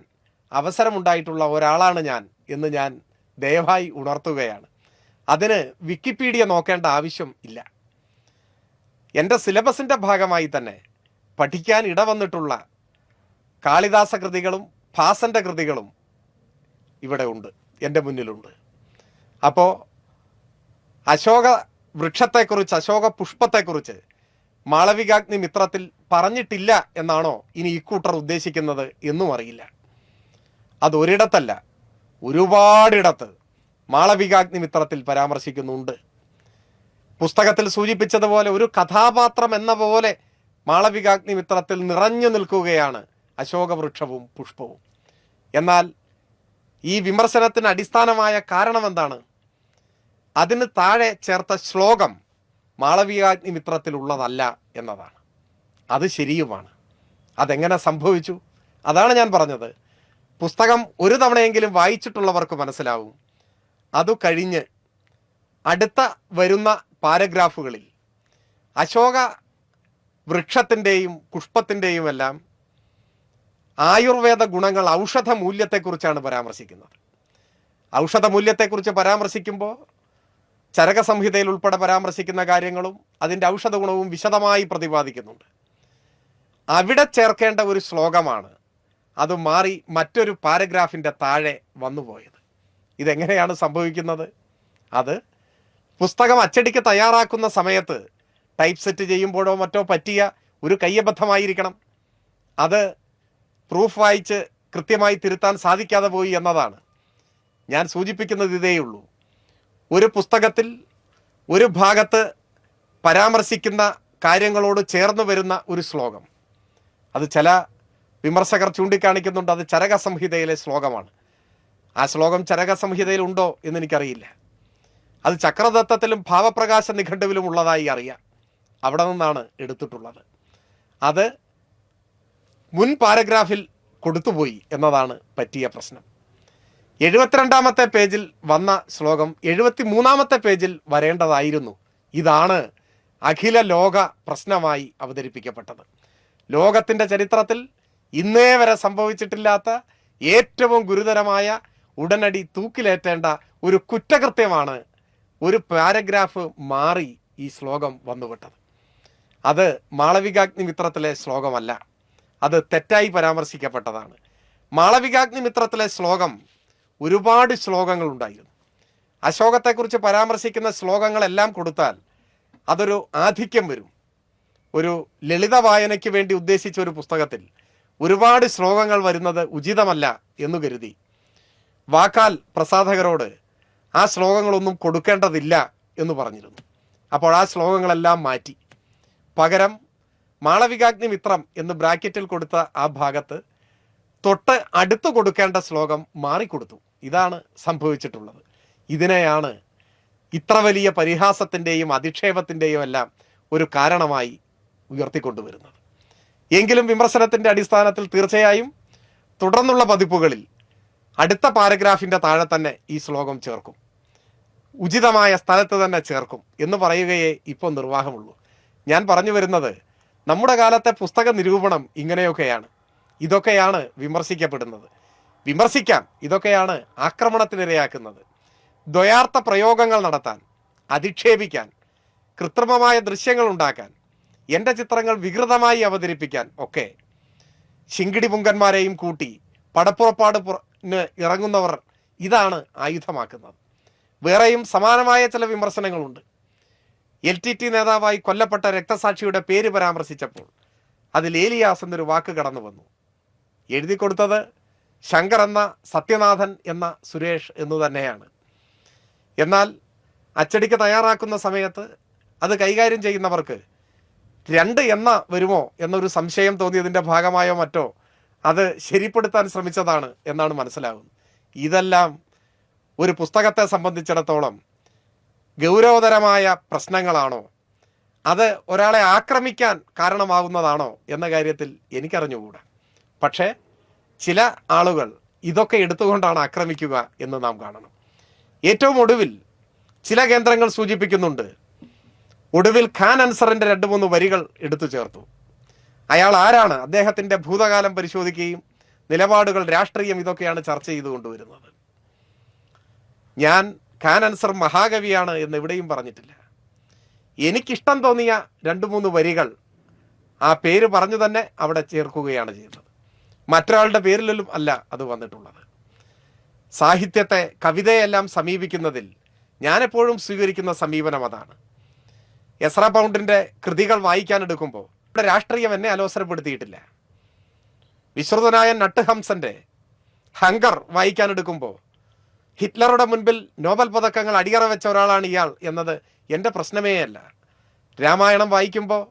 അവസരമുണ്ടായിട്ടുള്ള ഒരാളാണ് ഞാൻ എന്ന് ഞാൻ ദയവായി ഉണർത്തുകയാണ്. അതിന് വിക്കിപീഡിയ നോക്കേണ്ട ആവശ്യം ഇല്ല. എൻ്റെ സിലബസിൻ്റെ ഭാഗമായി തന്നെ പഠിക്കാൻ ഇടവന്നിട്ടുള്ള കാളിദാസ കൃതികളും ഭാസൻ്റെ കൃതികളും ഇവിടെ ഉണ്ട്, എൻ്റെ മുന്നിലുണ്ട്. അപ്പോൾ അശോക വൃക്ഷത്തെക്കുറിച്ച്, അശോക പുഷ്പത്തെക്കുറിച്ച് മാളവികാഗ്നി മിത്രത്തിൽ പറഞ്ഞിട്ടില്ല എന്നാണോ ഇനി ഇക്കൂട്ടർ ഉദ്ദേശിക്കുന്നത് എന്നും അറിയില്ല. അതൊരിടത്തല്ല, ഒരുപാടിടത്ത് മാളവികാഗ്നി മിത്രത്തിൽ പരാമർശിക്കുന്നുണ്ട്. പുസ്തകത്തിൽ സൂചിപ്പിച്ചതുപോലെ ഒരു കഥാപാത്രം എന്ന പോലെ മാളവികാഗ്നി മിത്രത്തിൽ നിറഞ്ഞു നിൽക്കുകയാണ് അശോകവൃക്ഷവും പുഷ്പവും. എന്നാൽ ഈ വിമർശനത്തിന് അടിസ്ഥാനമായ കാരണം എന്താണ്? അതിന് താഴെ ചേർത്ത ശ്ലോകം മാളവികാഗ്നി മിത്രത്തിലുള്ളതല്ല എന്നതാണ്. അത് ശരിയുമാണ്. അതെങ്ങനെ സംഭവിച്ചു? അതാണ് ഞാൻ പറഞ്ഞത്. പുസ്തകം ഒരു തവണയെങ്കിലും വായിച്ചിട്ടുള്ളവർക്ക് മനസ്സിലാവും. അതു കഴിഞ്ഞ് അടുത്ത വരുന്ന പാരഗ്രാഫുകളിൽ അശോക വൃക്ഷത്തിൻ്റെയും പുഷ്പത്തിൻ്റെയും എല്ലാം ആയുർവേദ ഗുണങ്ങൾ, ഔഷധ മൂല്യത്തെക്കുറിച്ചാണ് പരാമർശിക്കുന്നത്. ഔഷധ മൂല്യത്തെക്കുറിച്ച് പരാമർശിക്കുമ്പോൾ ചരകസംഹിതയിൽ ഉൾപ്പെടെ പരാമർശിക്കുന്ന കാര്യങ്ങളും അതിൻ്റെ ഔഷധ ഗുണവും വിശദമായി പ്രതിപാദിക്കുന്നുണ്ട്. അവിടെ ചേർക്കേണ്ട ഒരു ശ്ലോകമാണ് അത് മാറി മറ്റൊരു പാരഗ്രാഫിൻ്റെ താഴെ വന്നുപോയത്. ഇതെങ്ങനെയാണ് സംഭവിക്കുന്നത്? അത് പുസ്തകം അച്ചടിക്ക് തയ്യാറാക്കുന്ന സമയത്ത് ടൈപ്പ് സെറ്റ് ചെയ്യുമ്പോഴോ മറ്റോ പറ്റിയ ഒരു കയ്യബദ്ധമായിരിക്കണം. അത് പ്രൂഫ് വായിച്ച് കൃത്യമായി തിരുത്താൻ സാധിക്കാതെ പോയി എന്നതാണ്. ഞാൻ സൂചിപ്പിക്കുന്നത് ഇതേയുള്ളൂ. ഒരു പുസ്തകത്തിൽ ഒരു ഭാഗത്ത് പരാമർശിക്കുന്ന കാര്യങ്ങളോട് ചേർന്ന് വരുന്ന ഒരു ശ്ലോകം, അത് ചില വിമർശകർ ചൂണ്ടിക്കാണിക്കുന്നുണ്ട് അത് ചരകസംഹിതയിലെ ശ്ലോകമാണ്. ആ ശ്ലോകം ചരകസംഹിതയിൽ ഉണ്ടോ എന്നെനിക്കറിയില്ല. അത് ചക്രദത്തത്തിലും ഭാവപ്രകാശ നിഘണ്ടുവിലും ഉള്ളതായി അറിയാം. അവിടെ നിന്നാണ് എടുത്തിട്ടുള്ളത്. അത് മുൻ പാരഗ്രാഫിൽ കൊടുത്തുപോയി എന്നതാണ് പറ്റിയ പ്രശ്നം. 72-ാമത്തെ പേജിൽ വന്ന ശ്ലോകം 73-ാമത്തെ പേജിൽ വരേണ്ടതായിരുന്നു. ഇതാണ് അഖില ലോക പ്രശ്നമായി അവതരിപ്പിക്കപ്പെട്ടത്. ലോകത്തിൻ്റെ ചരിത്രത്തിൽ ഇന്നേ വരെ സംഭവിച്ചിട്ടില്ലാത്ത ഏറ്റവും ഗുരുതരമായ, ഉടനടി തൂക്കിലേറ്റേണ്ട ഒരു കുറ്റകൃത്യമാണ് ഒരു പാരഗ്രാഫ് മാറി ഈ ശ്ലോകം വന്നുവിട്ടത്. അത് മാളവികാഗ്നി മിത്രത്തിലെ ശ്ലോകമല്ല, അത് തെറ്റായി പരാമർശിക്കപ്പെട്ടതാണ്. മാളവികാഗ്നി മിത്രത്തിലെ ശ്ലോകം ഒരുപാട് ശ്ലോകങ്ങളുണ്ടായിരുന്നു. അശോകത്തെക്കുറിച്ച് പരാമർശിക്കുന്ന ശ്ലോകങ്ങളെല്ലാം കൊടുത്താൽ അതൊരു ആധിക്യം വരും. ഒരു ലളിത വായനയ്ക്ക് വേണ്ടി ഉദ്ദേശിച്ച ഒരു പുസ്തകത്തിൽ ഒരുപാട് ശ്ലോകങ്ങൾ വരുന്നത് ഉചിതമല്ല എന്നു കരുതി വാക്കാൽ പ്രസാധകരോട് ആ ശ്ലോകങ്ങളൊന്നും കൊടുക്കേണ്ടതില്ല എന്ന് പറഞ്ഞിരുന്നു. അപ്പോൾ ആ ശ്ലോകങ്ങളെല്ലാം മാറ്റി. പകരം മാളവികാഗ്നി മിത്രം എന്ന് ബ്രാക്കറ്റിൽ കൊടുത്ത ആ ഭാഗത്ത് തൊട്ട് അടുത്ത് കൊടുക്കേണ്ട ശ്ലോകം മാറിക്കൊടുത്തു. ഇതാണ് സംഭവിച്ചിട്ടുള്ളത്. ഇതിനെയാണ് ഇത്ര വലിയ പരിഹാസത്തിൻ്റെയും അധിക്ഷേപത്തിൻ്റെയും എല്ലാം ഒരു കാരണമായി ഉയർത്തിക്കൊണ്ടുവരുന്നത്. എങ്കിലും വിമർശനത്തിൻ്റെ അടിസ്ഥാനത്തിൽ തീർച്ചയായും തുടർന്നുള്ള പതിപ്പുകളിൽ അടുത്ത പാരഗ്രാഫിൻ്റെ താഴെ തന്നെ ഈ ശ്ലോകം ചേർക്കും, ഉചിതമായ സ്ഥലത്ത് തന്നെ ചേർക്കും എന്ന് പറയുകയേ ഇപ്പോൾ നിർവാഹമുള്ളൂ. ഞാൻ പറഞ്ഞു വരുന്നത്, നമ്മുടെ കാലത്തെ പുസ്തക നിരൂപണം ഇങ്ങനെയൊക്കെയാണ്. ഇതൊക്കെയാണ് വിമർശിക്കപ്പെടുന്നത്. വിമർശിക്കാം, ഇതൊക്കെയാണ് ആക്രമണത്തിനിരയാക്കുന്നത്. ദ്വയാർത്ഥ പ്രയോഗങ്ങൾ നടത്താൻ, അധിക്ഷേപിക്കാൻ, കൃത്രിമമായ ദൃശ്യങ്ങൾ ഉണ്ടാക്കാൻ, എൻ്റെ ചിത്രങ്ങൾ വികൃതമായി അവതരിപ്പിക്കാൻ ഒക്കെ ശിങ്കിടി പുങ്കന്മാരെയും കൂട്ടി പടപ്പുറപ്പാട് ഇറങ്ങുന്നവർ ഇതാണ് ആയുധമാക്കുന്നത്. വേറെയും സമാനമായ ചില വിമർശനങ്ങളുണ്ട്. LTT നേതാവായി കൊല്ലപ്പെട്ട രക്തസാക്ഷിയുടെ പേര് പരാമർശിച്ചപ്പോൾ അതിൽ ഏലിയാസ് എന്നൊരു വാക്ക് കടന്നു വന്നു. എഴുതി കൊടുത്തത് ശങ്കർ എന്ന സത്യനാഥൻ എന്ന സുരേഷ് എന്നു തന്നെയാണ്. എന്നാൽ അച്ചടിക്ക് തയ്യാറാക്കുന്ന സമയത്ത് അത് കൈകാര്യം ചെയ്യുന്നവർക്ക് 2 എന്ന വരുമോ എന്നൊരു സംശയം തോന്നിയതിൻ്റെ ഭാഗമായോ മറ്റോ അത് ശരിപ്പെടുത്താൻ ശ്രമിച്ചതാണ് എന്നാണ് മനസ്സിലാകുന്നത്. ഇതെല്ലാം ഒരു പുസ്തകത്തെ സംബന്ധിച്ചിടത്തോളം ഗൗരവതരമായ പ്രശ്നങ്ങളാണോ, അത് ഒരാളെ ആക്രമിക്കാൻ കാരണമാകുന്നതാണോ എന്ന കാര്യത്തിൽ എനിക്കറിഞ്ഞുകൂടാ. പക്ഷേ ചില ആളുകൾ ഇതൊക്കെ എടുത്തുകൊണ്ടാണ് ആക്രമിക്കുക എന്ന് നാം കാണണം. ഏറ്റവും ഒടുവിൽ ചില കേന്ദ്രങ്ങൾ സൂചിപ്പിക്കുന്നുണ്ട്, ഒടുവിൽ ഖാൻ അൻസറിൻ്റെ 2-3 വരികൾ എടുത്തു ചേർത്തു. അയാൾ ആരാണ്, അദ്ദേഹത്തിൻ്റെ ഭൂതകാലം പരിശോധിക്കുകയും നിലപാടുകൾ, രാഷ്ട്രീയം ഇതൊക്കെയാണ് ചർച്ച ചെയ്തു കൊണ്ടുവരുന്നത്. ഞാൻ ഖാൻ അൻസർ മഹാകവിയാണ് എന്ന് എവിടെയും പറഞ്ഞിട്ടില്ല. എനിക്കിഷ്ടം തോന്നിയ 2-3 വരികൾ ആ പേര് പറഞ്ഞു തന്നെ അവിടെ ചേർക്കുകയാണ് ചെയ്തത്. മറ്റൊരാളുടെ പേരിലും അല്ല അത് വന്നിട്ടുള്ളത്. സാഹിത്യത്തെ, കവിതയെല്ലാം സമീപിക്കുന്നതിൽ ഞാനെപ്പോഴും സ്വീകരിക്കുന്ന സമീപനം അതാണ്. എസ്ര പൗണ്ടിൻ്റെ കൃതികൾ വായിക്കാനെടുക്കുമ്പോൾ ഇവിടെ രാഷ്ട്രീയം എന്നെ അലോസരപ്പെടുത്തിയിട്ടില്ല. വിശ്രുതനായ നട്ട്ഹംസന്റെ ഹങ്കർ വായിക്കാനെടുക്കുമ്പോൾ ഹിറ്റ്ലറുടെ മുൻപിൽ നോബൽ പതക്കങ്ങൾ അടിയറ വെച്ച ഒരാളാണ് ഇയാൾ എന്നത് എൻ്റെ പ്രശ്നമേ അല്ല. രാമായണം വായിക്കുമ്പോൾ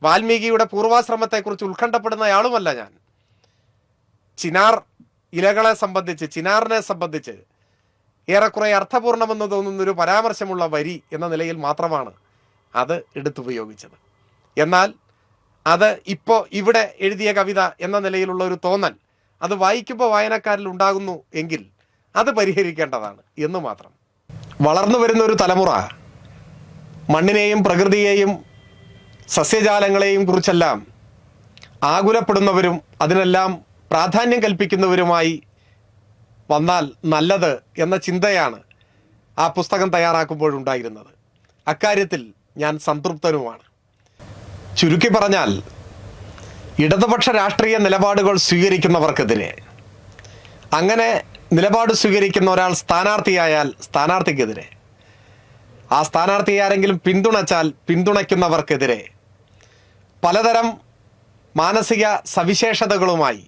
വാൽമീകിയുടെ പൂർവാശ്രമത്തെക്കുറിച്ച് ഉത്കണ്ഠപ്പെടുന്നയാളുമല്ല ഞാൻ. ചിനാർ ഇലകളെ സംബന്ധിച്ച്, ചിനാറിനെ സംബന്ധിച്ച് ഏറെക്കുറെ അർത്ഥപൂർണമെന്ന് തോന്നുന്നൊരു പരാമർശമുള്ള വരി എന്ന നിലയിൽ മാത്രമാണ് അത് എടുത്തുപയോഗിച്ചത്. എന്നാൽ അത് ഇപ്പോൾ ഇവിടെ എഴുതിയ കവിത എന്ന നിലയിലുള്ള ഒരു തോന്നൽ അത് വായിക്കുമ്പോൾ വായനക്കാരിൽ ഉണ്ടാകുന്നു എങ്കിൽ അത് പരിഹരിക്കേണ്ടതാണ് എന്ന് മാത്രം. വളർന്നു വരുന്ന ഒരു തലമുറ മണ്ണിനെയും പ്രകൃതിയെയും സസ്യജാലങ്ങളെയും കുറിച്ചെല്ലാം ആകുലപ്പെടുന്നവരും അതിനെല്ലാം പ്രാധാന്യം കൽപ്പിക്കുന്നവരുമായി വന്നാൽ നല്ലത് എന്ന ചിന്തയാണ് ആ പുസ്തകം തയ്യാറാക്കുമ്പോഴുണ്ടായിരുന്നത്. അക്കാര്യത്തിൽ ഞാൻ സംതൃപ്തനുമാണ്. ചുരുക്കി പറഞ്ഞാൽ, ഇടതുപക്ഷ രാഷ്ട്രീയ നിലപാടുകൾ സ്വീകരിക്കുന്നവർക്കെതിരെ, അങ്ങനെ നിലപാട് സ്വീകരിക്കുന്ന ഒരാൾ സ്ഥാനാർത്ഥിയായാൽ സ്ഥാനാർത്ഥിക്കെതിരെ, ആ സ്ഥാനാർത്ഥിയെ ആരെങ്കിലും പിന്തുണച്ചാൽ പിന്തുണയ്ക്കുന്നവർക്കെതിരെ പലതരം മാനസിക സവിശേഷതകളുമായി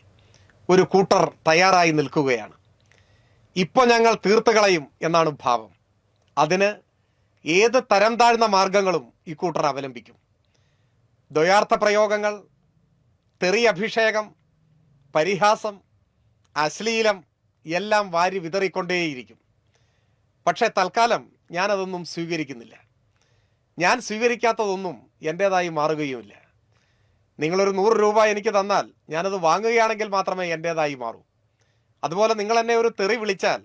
ഒരു കൂട്ടർ തയ്യാറായി നിൽക്കുകയാണ്. ഇപ്പോൾ ഞങ്ങൾ തീർത്ത് കളയും എന്നാണ് ഭാവം. അതിന് ഏത് തരം താഴ്ന്ന മാർഗങ്ങളും ഇക്കൂട്ടർ അവലംബിക്കും. ദ്വയാർത്ഥ പ്രയോഗങ്ങൾ, തെറി അഭിഷേകം, പരിഹാസം, അശ്ലീലം എല്ലാം വാരി വിതറിക്കൊണ്ടേയിരിക്കും. പക്ഷേ തൽക്കാലം ഞാനതൊന്നും സ്വീകരിക്കുന്നില്ല. ഞാൻ സ്വീകരിക്കാത്തതൊന്നും എൻ്റേതായി മാറുകയുമില്ല. നിങ്ങളൊരു 100 രൂപ എനിക്ക് തന്നാൽ ഞാനത് വാങ്ങുകയാണെങ്കിൽ മാത്രമേ എൻ്റേതായി മാറൂ. അതുപോലെ നിങ്ങൾ എന്നെ ഒരു തെറി വിളിച്ചാൽ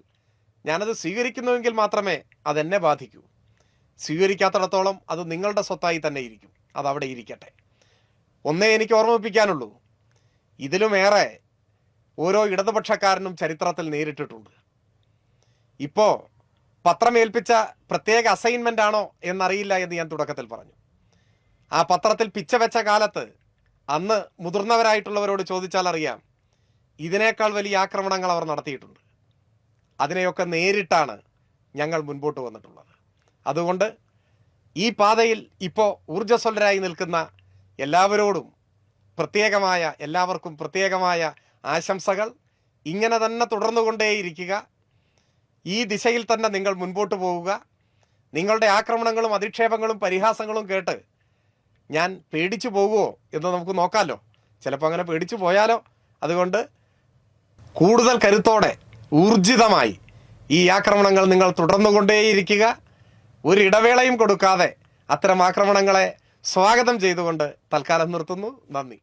ഞാനത് സ്വീകരിക്കുന്നുവെങ്കിൽ മാത്രമേ അതെന്നെ ബാധിക്കൂ. സ്വീകരിക്കാത്തിടത്തോളം അത് നിങ്ങളുടെ സ്വത്തായി തന്നെ ഇരിക്കും. അതവിടെ ഇരിക്കട്ടെ. ഒന്നേ എനിക്ക് ഓർമ്മിപ്പിക്കാനുള്ളൂ, ഇതിലുമേറെ ഓരോ ഇടതുപക്ഷക്കാരനും ചരിത്രത്തിൽ നേരിട്ടിട്ടുണ്ട്. ഇപ്പോൾ പത്രമേൽപ്പിച്ച പ്രത്യേക അസൈൻമെൻ്റ് ആണോ എന്നറിയില്ല എന്ന് ഞാൻ തുടക്കത്തിൽ പറഞ്ഞു. ആ പത്രത്തിൽ പിച്ച വെച്ച കാലത്ത് അന്ന് മുതിർന്നവരായിട്ടുള്ളവരോട് ചോദിച്ചാൽ അറിയാം, ഇതിനേക്കാൾ വലിയ ആക്രമണങ്ങൾ അവർ നടത്തിയിട്ടുണ്ട്. അതിനെയൊക്കെ നേരിട്ടാണ് ഞങ്ങൾ മുൻപോട്ട് വന്നിട്ടുള്ളത്. അതുകൊണ്ട് ഈ പാതയിൽ ഇപ്പോൾ ഊർജ്ജസ്വലരായി നിൽക്കുന്ന എല്ലാവരോടും എല്ലാവർക്കും പ്രത്യേകമായ ആശംസകൾ. ഇങ്ങനെ തന്നെ തുടർന്നുകൊണ്ടേയിരിക്കുക. ഈ ദിശയിൽ തന്നെ നിങ്ങൾ മുൻപോട്ട് പോവുക. നിങ്ങളുടെ ആക്രമണങ്ങളും അധിക്ഷേപങ്ങളും പരിഹാസങ്ങളും കേട്ട് ഞാൻ പേടിച്ചു പോകുമോ എന്ന് നമുക്ക് നോക്കാമല്ലോ. ചിലപ്പോൾ അങ്ങനെ പേടിച്ചു പോയാലോ. അതുകൊണ്ട് കൂടുതൽ കരുത്തോടെ, ഊർജിതമായി ഈ ആക്രമണങ്ങൾ നിങ്ങൾ തുടർന്നുകൊണ്ടേയിരിക്കുക. ഒരു ഇടവേളയും കൊടുക്കാതെ അത്തരം ആക്രമണങ്ങളെ സ്വാഗതം ചെയ്തുകൊണ്ട് തൽക്കാലം നിർത്തുന്നു. നന്ദി.